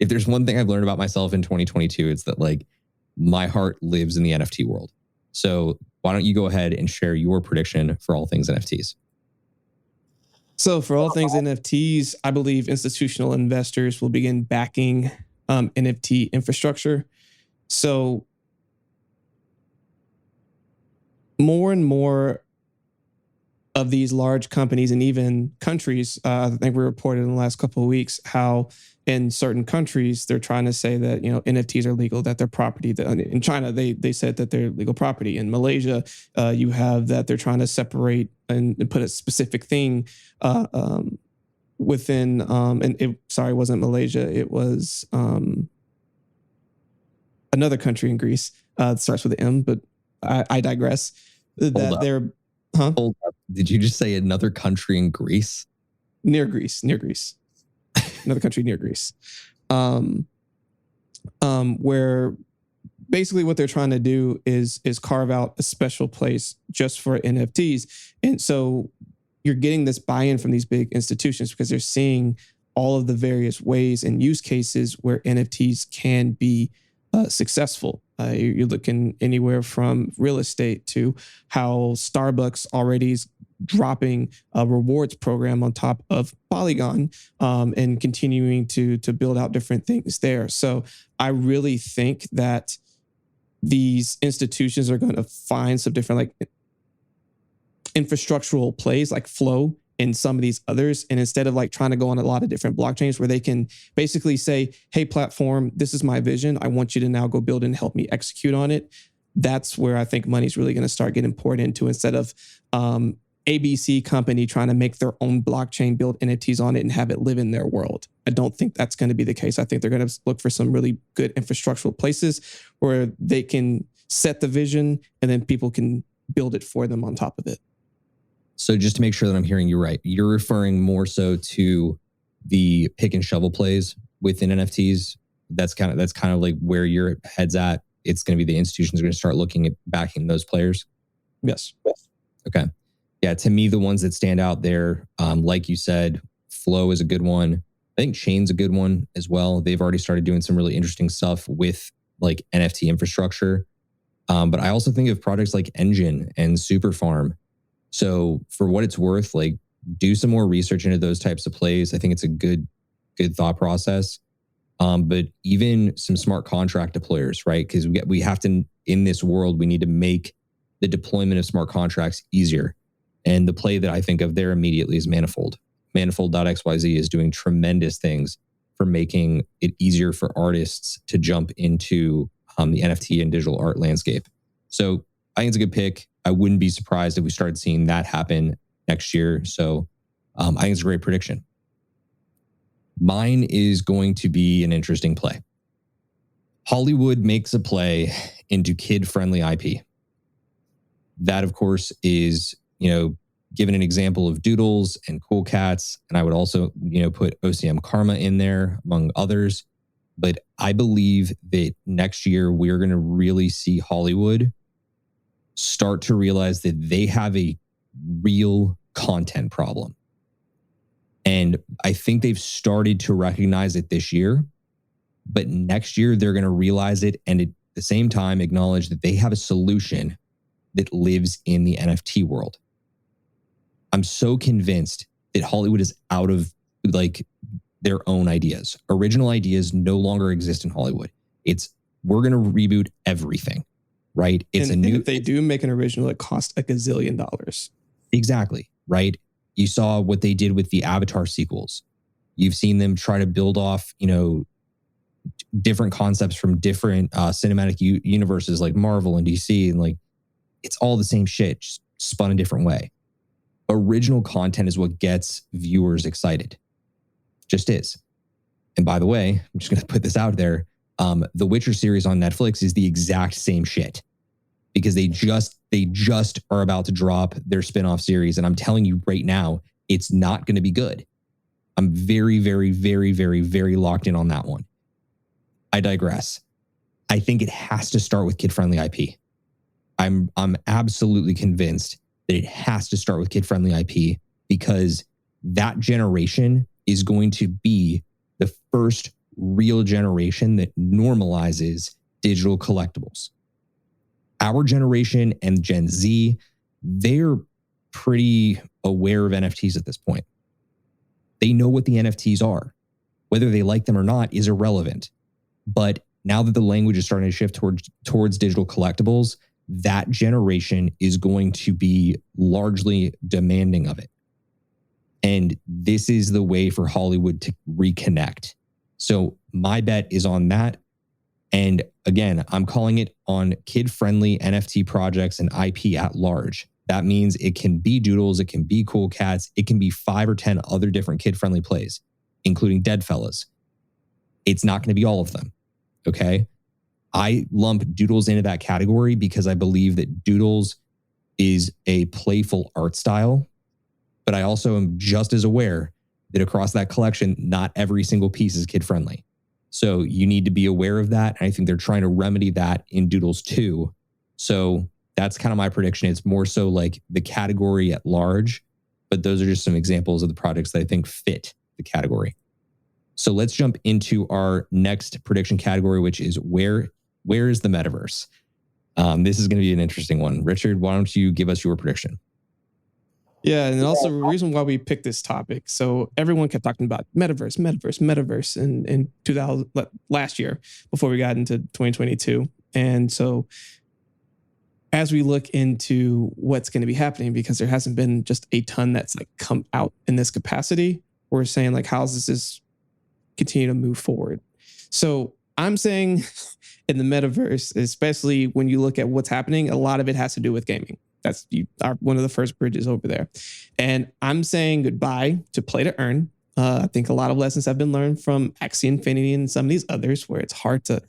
if there's one thing I've learned about myself in 2022, it's that like my heart lives in the NFT world. So why don't you go ahead and share your prediction for all things NFTs? So for all things NFTs, I believe institutional investors will begin backing NFT infrastructure. So more and more of these large companies and even countries, I think we reported in the last couple of weeks how in certain countries they're trying to say that NFTs are legal, that they're property. In China, they said that they're legal property. In Malaysia, you have that they're trying to separate and put a specific thing within. It wasn't Malaysia. It was another country in Greece. It starts with an M, but I digress. That they're Hold up. Did you just say another country in Greece? Near Greece. Another country near Greece. Where basically what they're trying to do is carve out a special place just for NFTs. And so you're getting this buy-in from these big institutions because they're seeing all of the various ways and use cases where NFTs can be successful. You're looking anywhere from real estate to how Starbucks already is dropping a rewards program on top of Polygon and continuing to build out different things there. So I really think that these institutions are going to find some different like infrastructural plays like Flow and some of these others. And instead of like trying to go on a lot of different blockchains where they can basically say, hey, platform, this is my vision. I want you to now go build and help me execute on it. That's where I think money's really going to start getting poured into instead of ABC company trying to make their own blockchain, build NFTs on it and have it live in their world. I don't think that's going to be the case. I think they're going to look for some really good infrastructural places where they can set the vision and then people can build it for them on top of it. So just to make sure that I'm hearing you right, you're referring more so to the pick and shovel plays within NFTs. That's kind of like where your head's at. It's going to be the institutions are going to start looking at backing those players. Yes. Okay. Yeah. To me, the ones that stand out there, like you said, Flow is a good one. I think Chain's a good one as well. They've already started doing some really interesting stuff with like NFT infrastructure. But I also think of projects like Engine and Superfarm. So for what it's worth, like do some more research into those types of plays. I think it's a good thought process. But even some smart contract deployers, right? Because we have to, in this world, we need to make the deployment of smart contracts easier. And the play that I think of there immediately is Manifold. Manifold.xyz is doing tremendous things for making it easier for artists to jump into the NFT and digital art landscape. So I think it's a good pick. I wouldn't be surprised if we started seeing that happen next year. So I think it's a great prediction. Mine is going to be an interesting play. Hollywood makes a play into kid-friendly IP. That, of course, is, given an example of Doodles and Cool Cats, and I would also, put OCM Karma in there, among others. But I believe that next year we're going to really see Hollywood start to realize that they have a real content problem. And I think they've started to recognize it this year, but next year they're going to realize it and at the same time acknowledge that they have a solution that lives in the NFT world. I'm so convinced that Hollywood is out of like their own ideas. Original ideas no longer exist in Hollywood. It's we're going to reboot everything, right? It's and a new. If they do make an original, it costs $1 gazillion. Exactly, right? You saw what they did with the Avatar sequels. You've seen them try to build off, different concepts from different cinematic universes like Marvel and DC, and like it's all the same shit, just spun a different way. Original content is what gets viewers excited. Just is. And by the way, I'm just going to put this out there. The Witcher series on Netflix is the exact same shit because they just are about to drop their spinoff series. And I'm telling you right now, it's not going to be good. I'm very, very, very, very, very locked in on that one. I digress. I think it has to start with kid-friendly IP. I'm absolutely convinced that it has to start with kid-friendly IP because that generation is going to be the first real generation that normalizes digital collectibles. Our generation and Gen Z, they're pretty aware of NFTs at this point. They know what the NFTs are. Whether they like them or not is irrelevant. But now that the language is starting to shift towards digital collectibles, that generation is going to be largely demanding of it. And this is the way for Hollywood to reconnect. So my bet is on that. And again, I'm calling it on kid-friendly NFT projects and IP at large. That means it can be Doodles, it can be Cool Cats, it can be 5 or 10 other different kid-friendly plays, including Deadfellas. It's not going to be all of them, okay? I lump Doodles into that category because I believe that Doodles is a playful art style, but I also am just as aware that across that collection, not every single piece is kid-friendly. So you need to be aware of that. And I think they're trying to remedy that in Doodles too. So that's kind of my prediction. It's more so like the category at large, but those are just some examples of the projects that I think fit the category. So let's jump into our next prediction category, which is where is the metaverse? This is going to be an interesting one. Richard, why don't you give us your prediction? Yeah, and also the reason why we picked this topic. So everyone kept talking about metaverse in 2000 last year before we got into 2022. And so as we look into what's going to be happening, because there hasn't been just a ton that's like come out in this capacity, we're saying like, how does this continue to move forward? So I'm saying in the metaverse, especially when you look at what's happening, a lot of it has to do with gaming. That's one of the first bridges over there. And I'm saying goodbye to play to earn. I think a lot of lessons have been learned from Axie Infinity and some of these others where it's hard to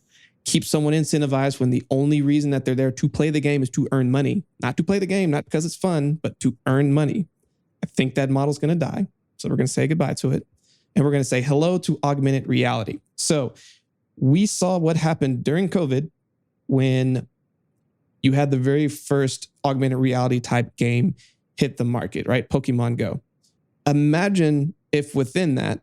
keep someone incentivized when the only reason that they're there to play the game is to earn money. Not to play the game, not because it's fun, but to earn money. I think that model's going to die. So we're going to say goodbye to it. And we're going to say hello to augmented reality. So we saw what happened during COVID when you had the very first augmented reality type game hit the market, right? Pokemon Go. Imagine if within that,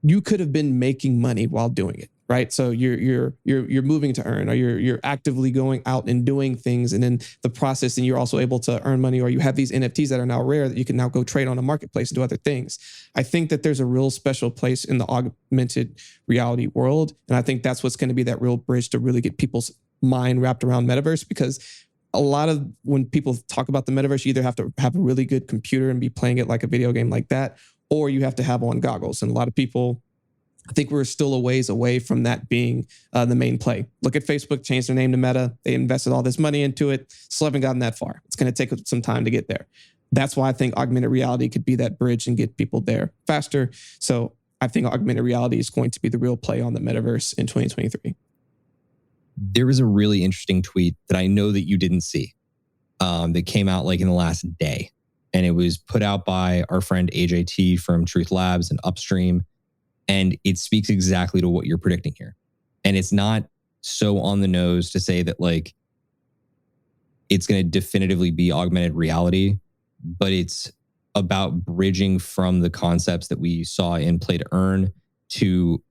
you could have been making money while doing it, right? So you're moving to earn, or you're actively going out and doing things, and in the process, and you're also able to earn money, or you have these NFTs that are now rare that you can now go trade on a marketplace and do other things. I think that there's a real special place in the augmented reality world, and I think that's what's going to be that real bridge to really get people's mind wrapped around metaverse, because a lot of when people talk about the metaverse, you either have to have a really good computer and be playing it like a video game like that, or you have to have on goggles. And a lot of people, I think we're still a ways away from that being the main play. Look at Facebook, changed their name to Meta. They invested all this money into it. Still haven't gotten that far. It's going to take some time to get there. That's why I think augmented reality could be that bridge and get people there faster. So I think augmented reality is going to be the real play on the metaverse in 2023. There was a really interesting tweet that I know that you didn't see that came out like in the last day. And it was put out by our friend AJT from Truth Labs and Upstream. And it speaks exactly to what you're predicting here. And it's not so on the nose to say that like it's going to definitively be augmented reality, but it's about bridging from the concepts that we saw in Play to Earn to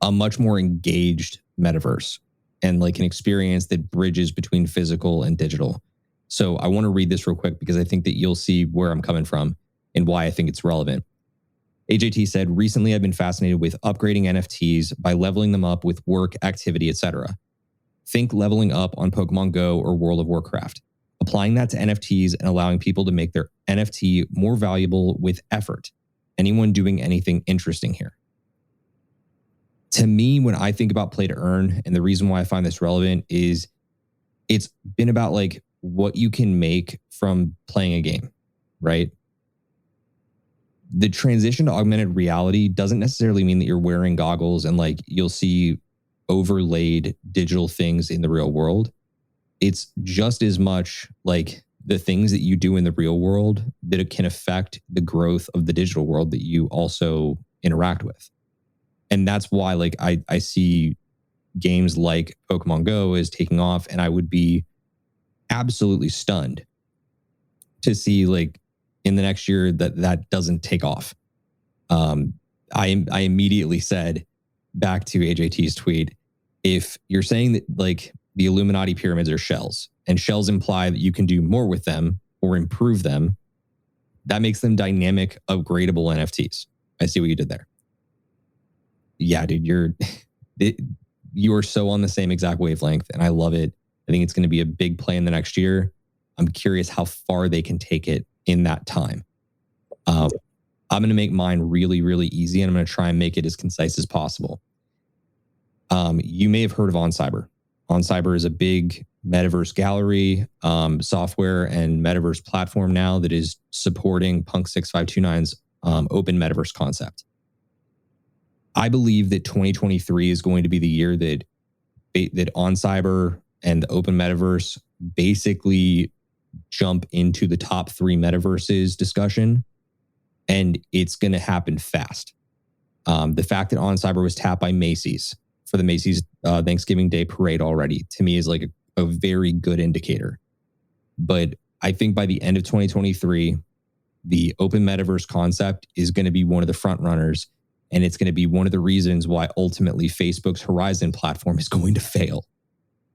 a much more engaged metaverse. and like an experience that bridges between physical and digital. So I want to read this real quick because I think that you'll see where I'm coming from and why I think it's relevant. AJT said, recently I've been fascinated with upgrading NFTs by leveling them up with work, activity, etc. Think leveling up on Pokemon Go or World of Warcraft. Applying that to NFTs and allowing people to make their NFT more valuable with effort. Anyone doing anything interesting here? To me, when I think about play to earn, and the reason why I find this relevant is it's been about like what you can make from playing a game, right? The transition to augmented reality doesn't necessarily mean that you're wearing goggles and like you'll see overlaid digital things in the real world. It's just as much like the things that you do in the real world that it can affect the growth of the digital world that you also interact with. And that's why like I see games like Pokemon Go is taking off, and I would be absolutely stunned to see like in the next year that doesn't take off. I immediately said back to AJT's tweet, if you're saying that like the Illuminati pyramids are shells and shells imply that you can do more with them or improve them, that makes them dynamic, upgradable NFTs. I see what you did there. Yeah, dude, you are so on the same exact wavelength, and I love it. I think it's going to be a big play in the next year. I'm curious how far they can take it in that time. I'm going to make mine really, really easy, and I'm going to try and make it as concise as possible. You may have heard of OnCyber. OnCyber is a big Metaverse gallery software and Metaverse platform now that is supporting Punk 6529's open Metaverse concept. I believe that 2023 is going to be the year that OnCyber and the open Metaverse basically jump into the top 3 metaverses discussion, and it's going to happen fast. The fact that OnCyber was tapped by Macy's for the Macy's Thanksgiving Day parade already, to me, is like a very good indicator. But I think by the end of 2023, the open metaverse concept is going to be one of the front runners, and it's going to be one of the reasons why ultimately Facebook's Horizon platform is going to fail,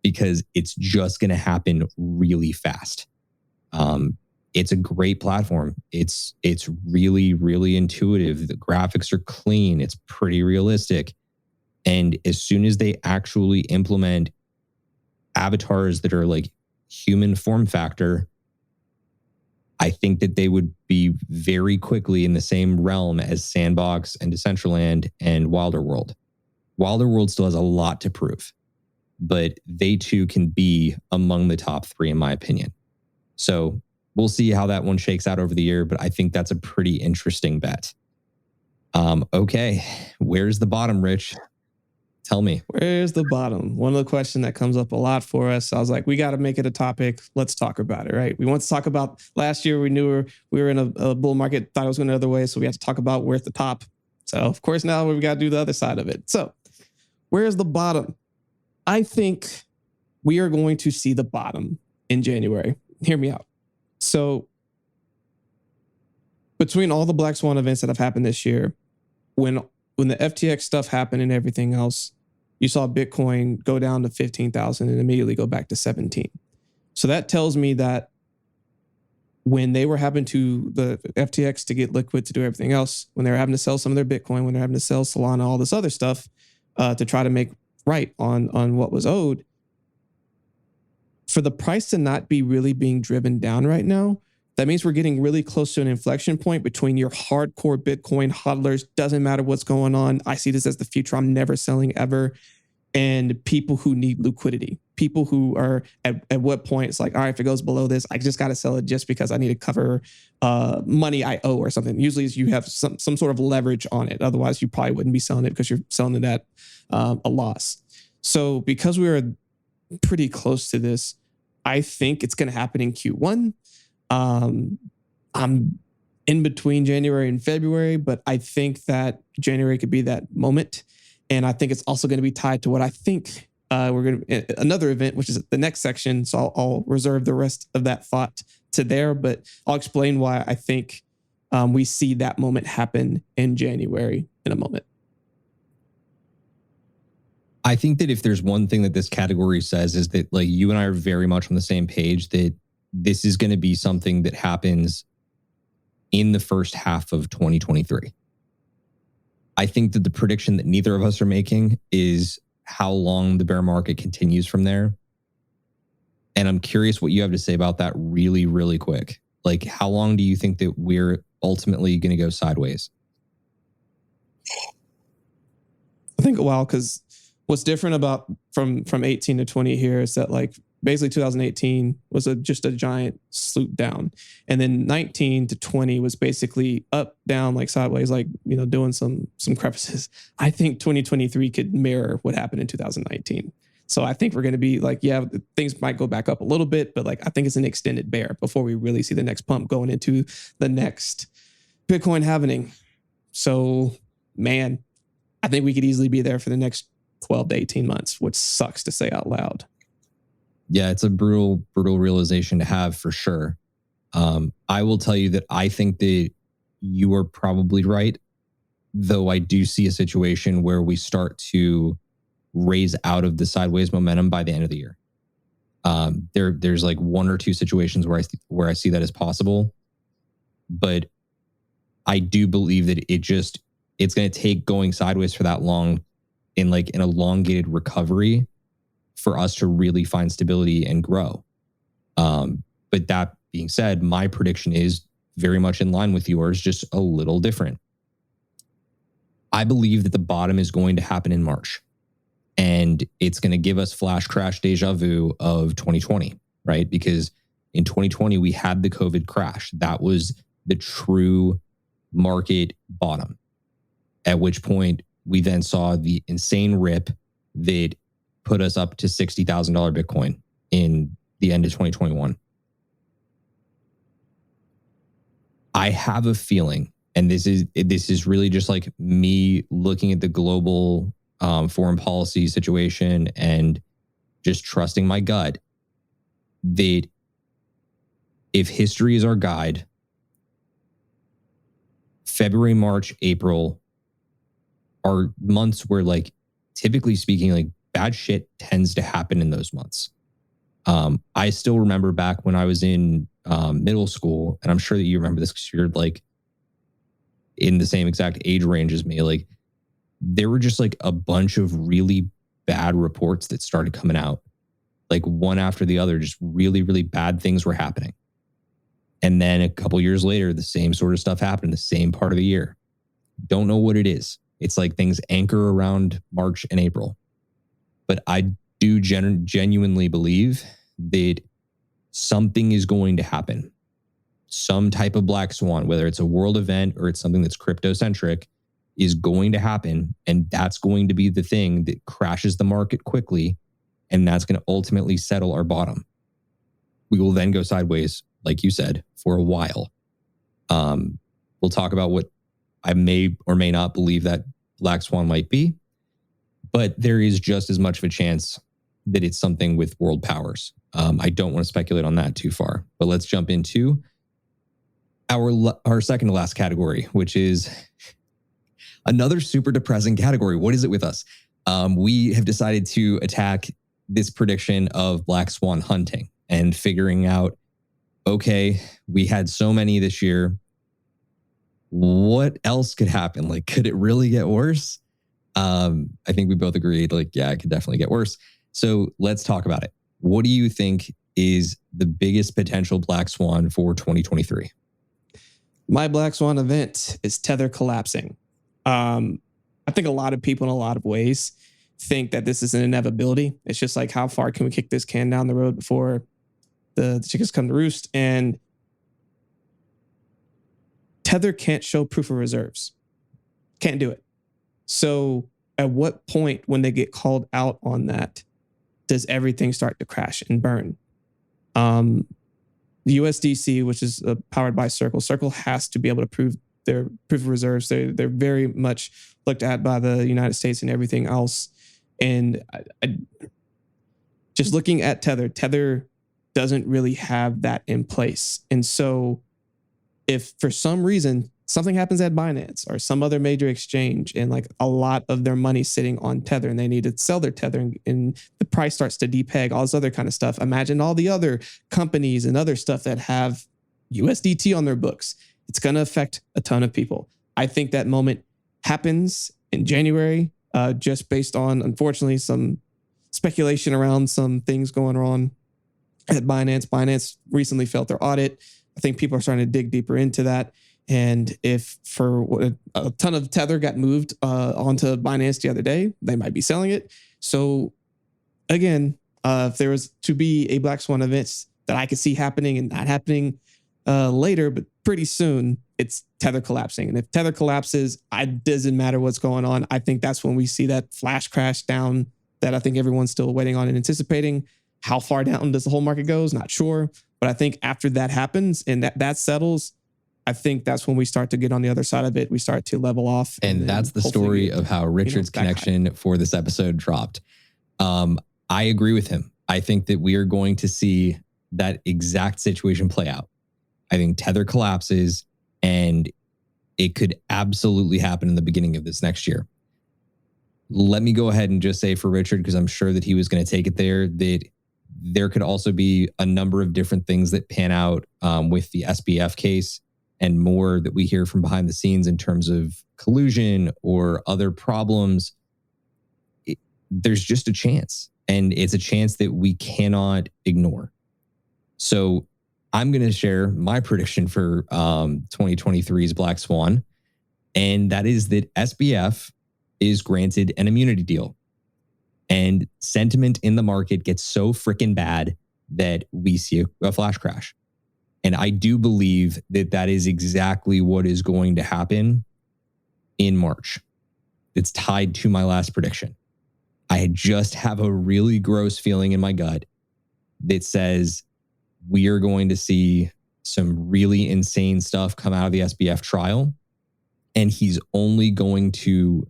because it's just going to happen really fast. It's a great platform. It's really, really intuitive. The graphics are clean. It's pretty realistic. And as soon as they actually implement avatars that are like human form factor, I think that they would be very quickly in the same realm as Sandbox and Decentraland and Wilder World. Wilder World still has a lot to prove, but they too can be among the top 3 in my opinion. So we'll see how that one shakes out over the year, but I think that's a pretty interesting bet. Okay, where's the bottom, Rich? Tell me. Where's the bottom? One of the questions that comes up a lot for us. I was like, we got to make it a topic. Let's talk about it, right? We want to talk about last year. We knew we were in a bull market, thought it was going the other way. So we had to talk about we're at the top. So of course, now we've got to do the other side of it. So where's the bottom? I think we are going to see the bottom in January. Hear me out. So between all the Black Swan events that have happened this year, when the FTX stuff happened and everything else, you saw Bitcoin go down to 15,000 and immediately go back to 17. So that tells me that when they were having to, the FTX to get liquid to do everything else, when they were having to sell some of their Bitcoin, when they're having to sell Solana, all this other stuff to try to make right on what was owed, for the price to not be really being driven down right now, that means we're getting really close to an inflection point between your hardcore Bitcoin hodlers, doesn't matter what's going on. I see this as the future. I'm never selling ever. And people who need liquidity, people who are at what point it's like, all right, if it goes below this, I just got to sell it just because I need to cover money I owe or something. Usually you have some sort of leverage on it. Otherwise, you probably wouldn't be selling it because you're selling it at a loss. So because we are pretty close to this, I think it's going to happen in Q1. I'm in between January and February, but I think that January could be that moment. And I think it's also going to be tied to what I think we're going to another event, which is the next section. So I'll reserve the rest of that thought to there, but I'll explain why I think we see that moment happen in January in a moment. I think that if there's one thing that this category says is that like you and I are very much on the same page that this is going to be something that happens in the first half of 2023. I think that the prediction that neither of us are making is how long the bear market continues from there. And I'm curious what you have to say about that really, really quick. Like, how long do you think that we're ultimately going to go sideways? I think a while, because what's different about from 18 to 20 here is that like basically 2018 was just a giant sloop down, and then 19 to 20 was basically up, down, like sideways, like doing some crevices. I think 2023 could mirror what happened in 2019. So I think we're going to be like, yeah, things might go back up a little bit, but like I think it's an extended bear before we really see the next pump going into the next Bitcoin halving. So man, I think we could easily be there for the next 12 to 18 months, which sucks to say out loud. Yeah, it's a brutal realization to have for sure. I will tell you that I think that you are probably right, though I do see a situation where we start to raise out of the sideways momentum by the end of the year. There's like one or two situations where I see that as possible, but I do believe that it's going to take going sideways for that long in like an elongated recovery for us to really find stability and grow. But that being said, my prediction is very much in line with yours, just a little different. I believe that the bottom is going to happen in March, and it's going to give us flash crash deja vu of 2020, right? Because in 2020, we had the COVID crash. That was the true market bottom, at which point we then saw the insane rip that put us up to $60,000 Bitcoin in the end of 2021. I have a feeling, and this is really just like me looking at the global foreign policy situation and just trusting my gut, that if history is our guide, February, March, April are months where, like, typically speaking, like bad shit tends to happen in those months. I still remember back when I was in middle school, and I'm sure that you remember this because you're like in the same exact age range as me. Like, there were just like a bunch of really bad reports that started coming out, like one after the other. Just really, really bad things were happening. And then a couple years later, the same sort of stuff happened in the same part of the year. Don't know what it is. It's like things anchor around March and April. But I do genuinely believe that something is going to happen. Some type of black swan, whether it's a world event or it's something that's crypto-centric, is going to happen. And that's going to be the thing that crashes the market quickly. And that's going to ultimately settle our bottom. We will then go sideways, like you said, for a while. We'll talk about what I may or may not believe that black swan might be. But there is just as much of a chance that it's something with world powers. I don't want to speculate on that too far, but let's jump into our second to last category, which is another super depressing category. What is it with us? We have decided to attack this prediction of black swan hunting and figuring out, okay, we had so many this year. What else could happen? Like, could it really get worse? I think we both agreed, like, yeah, it could definitely get worse. So let's talk about it. What do you think is the biggest potential black swan for 2023? My black swan event is Tether collapsing. I think a lot of people in a lot of ways think that this is an inevitability. It's just like, how far can we kick this can down the road before the chickens come to roost? And Tether can't show proof of reserves. Can't do it. So at what point, when they get called out on that, does everything start to crash and burn? The USDC, which is powered by Circle has to be able to prove their proof of reserves. They're very much looked at by the United States and everything else. And I just looking at Tether doesn't really have that in place. And so if for some reason something happens at Binance or some other major exchange, and like a lot of their money sitting on Tether, and they need to sell their Tether, and the price starts to depeg, all this other kind of stuff. Imagine all the other companies and other stuff that have USDT on their books. It's going to affect a ton of people. I think that moment happens in January, just based on, unfortunately, some speculation around some things going on at Binance. Binance recently felt their audit. I think people are starting to dig deeper into that. And if for a ton of Tether got moved onto Binance the other day, they might be selling it. So again, if there was to be a Black Swan event that I could see happening and not happening later, but pretty soon, it's Tether collapsing. And if Tether collapses, it doesn't matter what's going on. I think that's when we see that flash crash down that I think everyone's still waiting on and anticipating. How far down does the whole market go? Not sure. But I think after that happens and that settles, I think that's when we start to get on the other side of it. We start to level off. And that's the story of how Richard's connection for this episode dropped. I agree with him. I think that we are going to see that exact situation play out. I think Tether collapses, and it could absolutely happen in the beginning of this next year. Let me go ahead and just say for Richard, because I'm sure that he was going to take it there, that there could also be a number of different things that pan out with the SBF case and more that we hear from behind the scenes in terms of collusion or other problems. There's just a chance, and it's a chance that we cannot ignore. So I'm going to share my prediction for 2023's Black Swan, and that is that SBF is granted an immunity deal. And sentiment in the market gets so freaking bad that we see a flash crash. And I do believe that that is exactly what is going to happen in March. It's tied to my last prediction. I just have a really gross feeling in my gut that says we are going to see some really insane stuff come out of the SBF trial. And he's only going to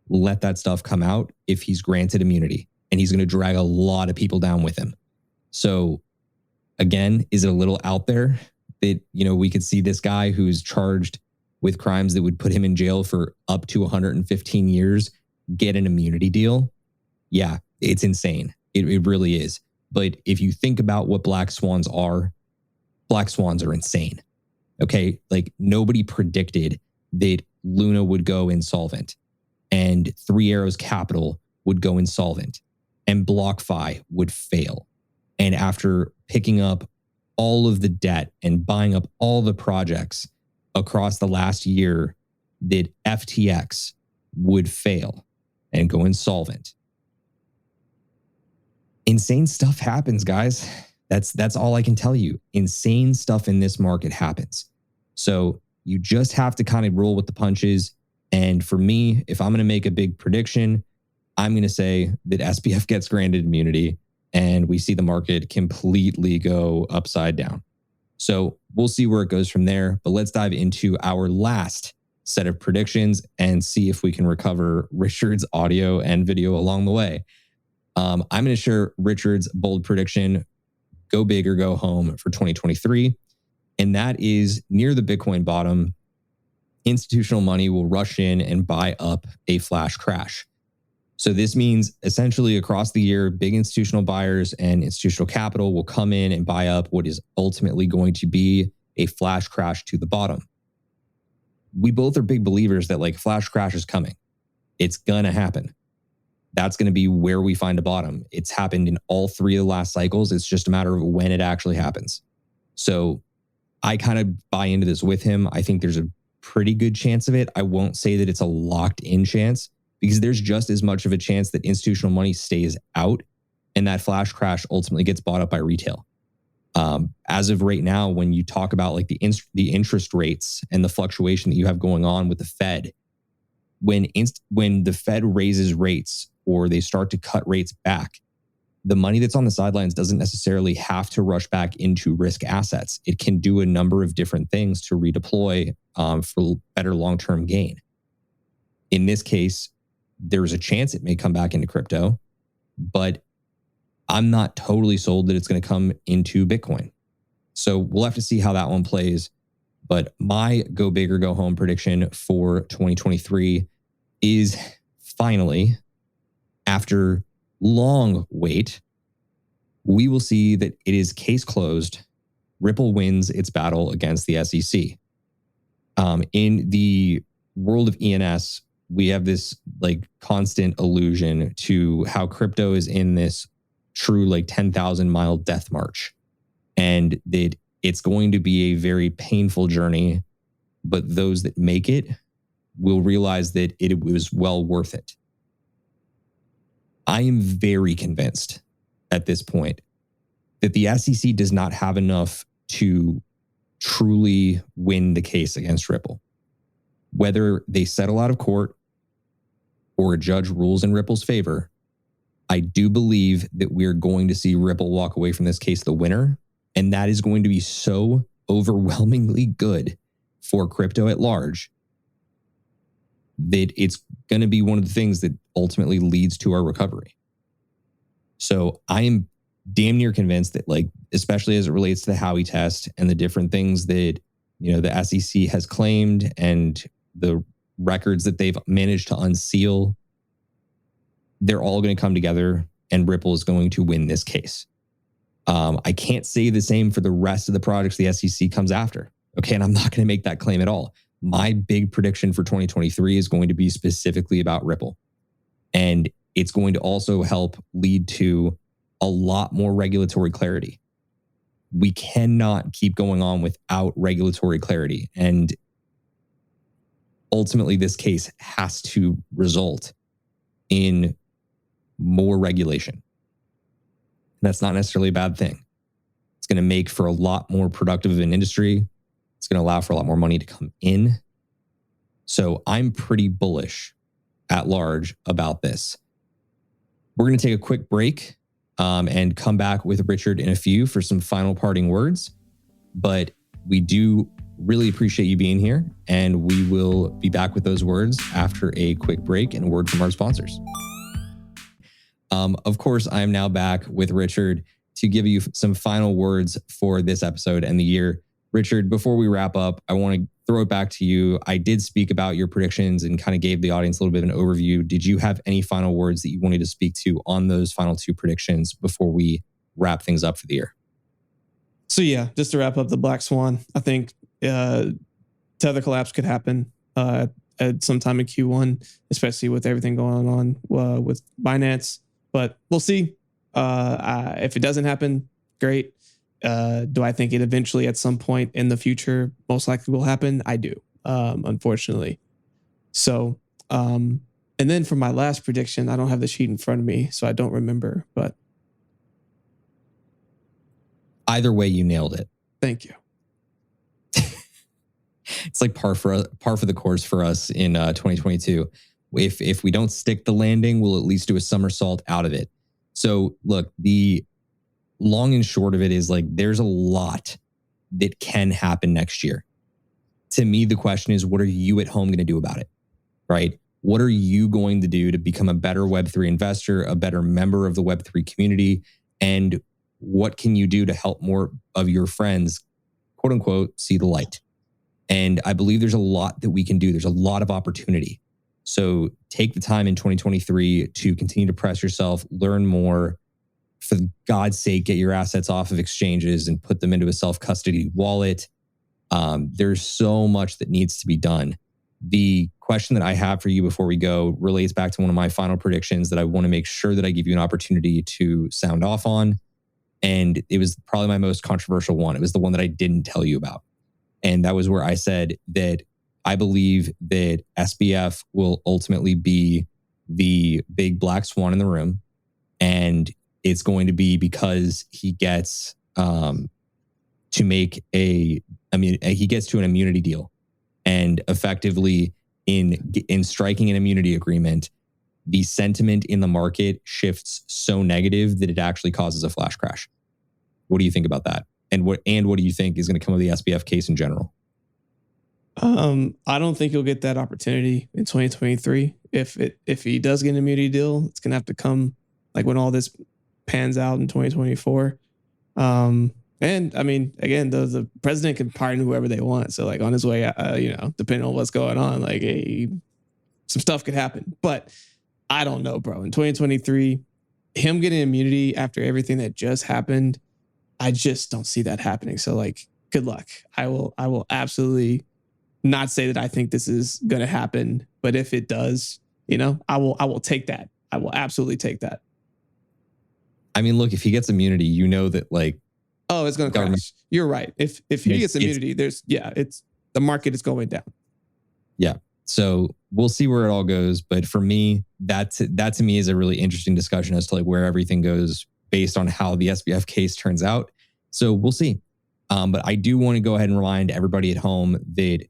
let that stuff come out if he's granted immunity. And he's going to drag a lot of people down with him. So again, is it a little out there that, we could see this guy who's charged with crimes that would put him in jail for up to 115 years get an immunity deal? Yeah, it's insane. It really is. But if you think about what Black Swans are insane. Okay, like nobody predicted that Luna would go insolvent and Three Arrows Capital would go insolvent and BlockFi would fail. And after picking up all of the debt and buying up all the projects across the last year, that FTX would fail and go insolvent. Insane stuff happens, guys. That's all I can tell you. Insane stuff in this market happens. So you just have to kind of roll with the punches. And for me, if I'm going to make a big prediction, I'm going to say that SBF gets granted immunity and we see the market completely go upside down. So we'll see where it goes from there. But let's dive into our last set of predictions and see if we can recover Richard's audio and video along the way. I'm going to share Richard's bold prediction, go big or go home for 2023. And that is near the Bitcoin bottom, institutional money will rush in and buy up a flash crash. So this means essentially across the year, big institutional buyers and institutional capital will come in and buy up what is ultimately going to be a flash crash to the bottom. We both are big believers that like flash crash is coming. It's going to happen. That's going to be where we find a bottom. It's happened in all three of the last cycles. It's just a matter of when it actually happens. So I kind of buy into this with him. I think there's a pretty good chance of it. I won't say that it's a locked in chance because there's just as much of a chance that institutional money stays out and that flash crash ultimately gets bought up by retail. As of right now, when you talk about like the interest rates and the fluctuation that you have going on with the Fed, when the Fed raises rates or they start to cut rates back, the money that's on the sidelines doesn't necessarily have to rush back into risk assets. It can do a number of different things to redeploy for better long-term gain. In this case, there's a chance it may come back into crypto, but I'm not totally sold that it's going to come into Bitcoin. So we'll have to see how that one plays. But my go big or go home prediction for 2023 is finally, after long wait, we will see that it is case closed. Ripple wins its battle against the SEC. In the world of ENS, we have this like constant allusion to how crypto is in this true like 10,000 mile death march, and that it's going to be a very painful journey, but those that make it will realize that it was well worth it. I am very convinced at this point that the SEC does not have enough to truly win the case against Ripple. Whether they settle out of court or a judge rules in Ripple's favor, I do believe that we're going to see Ripple walk away from this case the winner. And that is going to be so overwhelmingly good for crypto at large that it's going to be one of the things that ultimately leads to our recovery. So I am damn near convinced that, like, especially as it relates to the Howey test and the different things that, you know, the SEC has claimed and the records that they've managed to unseal, they're all going to come together and Ripple is going to win this case. I can't say the same for the rest of the projects the SEC comes after. Okay. And I'm not going to make that claim at all. My big prediction for 2023 is going to be specifically about Ripple. And it's going to also help lead to a lot more regulatory clarity. We cannot keep going on without regulatory clarity. And ultimately, this case has to result in more regulation. That's not necessarily a bad thing. It's going to make for a lot more productive of an industry. It's going to allow for a lot more money to come in. So I'm pretty bullish at large about this. We're going to take a quick break and come back with Richard in a few for some final parting words. But we do really appreciate you being here, and we will be back with those words after a quick break and a word from our sponsors. Of course, I am now back with Richard to give you some final words for this episode and the year. Richard, before we wrap up, I want to throw it back to you. I did speak about your predictions and kind of gave the audience a little bit of an overview. Did you have any final words that you wanted to speak to on those final two predictions before we wrap things up for the year? So yeah, just to wrap up the Black Swan, I think Tether collapse could happen at some time in Q1, especially with everything going on with Binance. But we'll see. If it doesn't happen, great. Do I think it eventually at some point in the future most likely will happen? I do, unfortunately. So, and then for my last prediction, I don't have the sheet in front of me, so I don't remember. But either way, you nailed it. Thank you. It's like par for the course for us in 2022. If we don't stick the landing, we'll at least do a somersault out of it. So look, the long and short of it is, like, there's a lot that can happen next year. To me, the question is, what are you at home going to do about it? Right? What are you going to do to become a better Web3 investor, a better member of the Web3 community? And what can you do to help more of your friends, quote unquote, see the light? And I believe there's a lot that we can do. There's a lot of opportunity. So take the time in 2023 to continue to press yourself, learn more. For God's sake, get your assets off of exchanges and put them into a self-custody wallet. There's so much that needs to be done. The question that I have for you before we go relates back to one of my final predictions that I want to make sure that I give you an opportunity to sound off on. And it was probably my most controversial one. It was the one that I didn't tell you about. And that was where I said that I believe that SBF will ultimately be the big black swan in the room. And it's going to be because he gets he gets to an immunity deal. And effectively in striking an immunity agreement, the sentiment in the market shifts so negative that it actually causes a flash crash. What do you think about that? And what do you think is going to come of the SBF case in general? I don't think he'll get that opportunity in 2023. If he does get an immunity deal, it's going to have to come like when all this pans out in 2024. And I mean, again, the president can pardon whoever they want. So like on his way, depending on what's going on, like some stuff could happen. But I don't know, bro. In 2023, him getting immunity after everything that just happened, I just don't see that happening. So like, good luck. I will absolutely not say that I think this is going to happen, but if it does, I will take that. I will absolutely take that. I mean, look, if he gets immunity, that like, oh, it's going to crash. You're right. If he gets immunity, it's the market is going down. Yeah. So we'll see where it all goes. But for me, that to me is a really interesting discussion as to like where everything goes based on how the SBF case turns out. So we'll see. But I do want to go ahead and remind everybody at home that,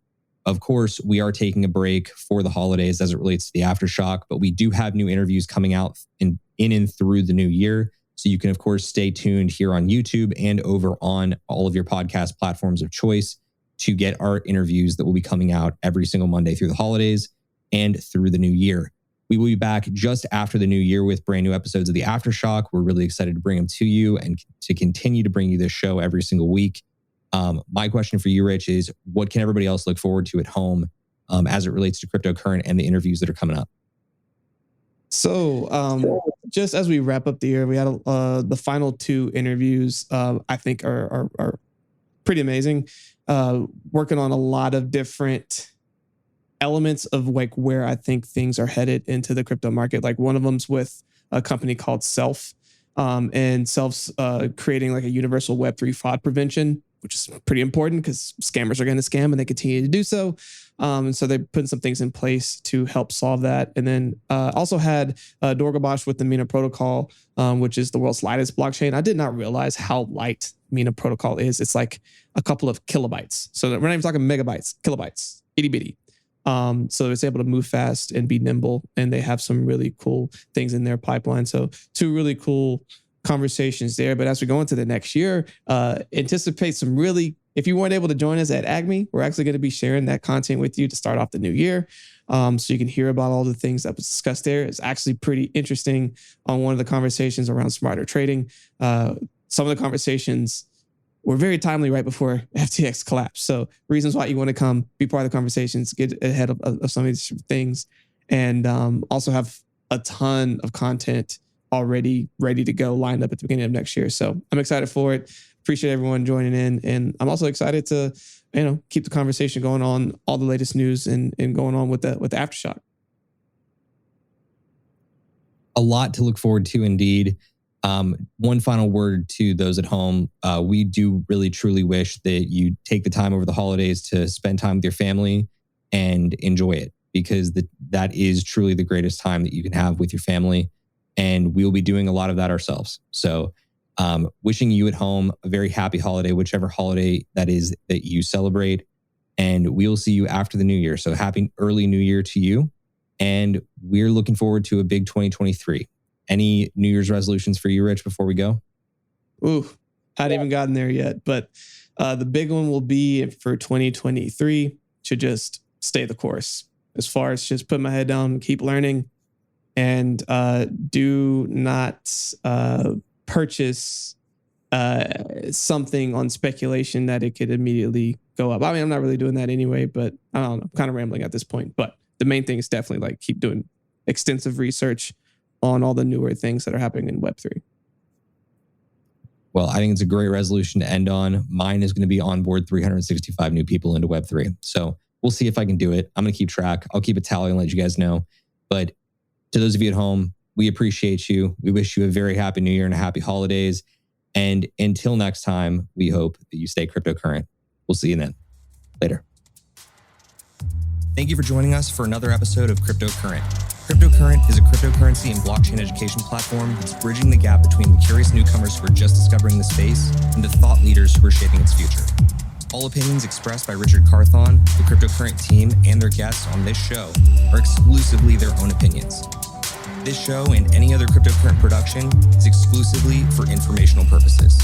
of course, we are taking a break for the holidays as it relates to the Aftershock, but we do have new interviews coming out in and through the new year. So you can, of course, stay tuned here on YouTube and over on all of your podcast platforms of choice to get our interviews that will be coming out every single Monday through the holidays and through the new year. We will be back just after the new year with brand new episodes of the Aftershock. We're really excited to bring them to you and to continue to bring you this show every single week. My question for you, Rich, is what can everybody else look forward to at home as it relates to cryptocurrent and the interviews that are coming up? So just as we wrap up the year, we had the final 2 interviews I think are pretty amazing. Working on a lot of different elements of like where I think things are headed into the crypto market. Like one of them's with a company called Self, and Self's creating like a universal Web3 fraud prevention, which is pretty important because scammers are going to scam and they continue to do so. And so they're putting some things in place to help solve that. And then also had Dorgabosh with the Mina protocol, which is the world's lightest blockchain. I did not realize how light Mina protocol is. It's like a couple of kilobytes. So we're not even talking megabytes, kilobytes, itty bitty. So it's able to move fast and be nimble. And they have some really cool things in their pipeline. So 2 really cool conversations there. But as we go into the next year, anticipate some really, if you weren't able to join us at AGME, we're actually going to be sharing that content with you to start off the new year. So you can hear about all the things that was discussed there. It's actually pretty interesting on one of the conversations around smarter trading. Some of the conversations were very timely right before FTX collapsed. So reasons why you want to come be part of the conversations, get ahead of some of these things, and also have a ton of content already ready to go, lined up at the beginning of next year. So I'm excited for it. Appreciate everyone joining in. And I'm also excited to, keep the conversation going on all the latest news and going on with the Aftershock. A lot to look forward to indeed. One final word to those at home. We do really truly wish that you take the time over the holidays to spend time with your family and enjoy it, because that is truly the greatest time that you can have with your family. And we will be doing a lot of that ourselves. So wishing you at home a very happy holiday, whichever holiday that is that you celebrate. And we will see you after the new year. So happy early new year to you. And we're looking forward to a big 2023. Any New Year's resolutions for you, Rich, before we go? Ooh, hadn't even gotten there yet. But the big one will be for 2023 to just stay the course. As far as just put my head down, keep learning, and do not purchase something on speculation that it could immediately go up. I mean, I'm not really doing that anyway, but I don't know. I'm kind of rambling at this point. But the main thing is definitely like keep doing extensive research on all the newer things that are happening in Web3. Well, I think it's a great resolution to end on. Mine is going to be onboard 365 new people into Web3. So we'll see if I can do it. I'm going to keep track. I'll keep a tally and let you guys know. But to those of you at home, we appreciate you. We wish you a very happy new year and a happy holidays. And until next time, we hope that you stay cryptocurrent. We'll see you then. Later. Thank you for joining us for another episode of Cryptocurrent. Cryptocurrent is a cryptocurrency and blockchain education platform that's bridging the gap between the curious newcomers who are just discovering the space and the thought leaders who are shaping its future. All opinions expressed by Richard Carthon, the Cryptocurrent team, and their guests on this show are exclusively their own opinions. This show and any other cryptocurrent production is exclusively for informational purposes.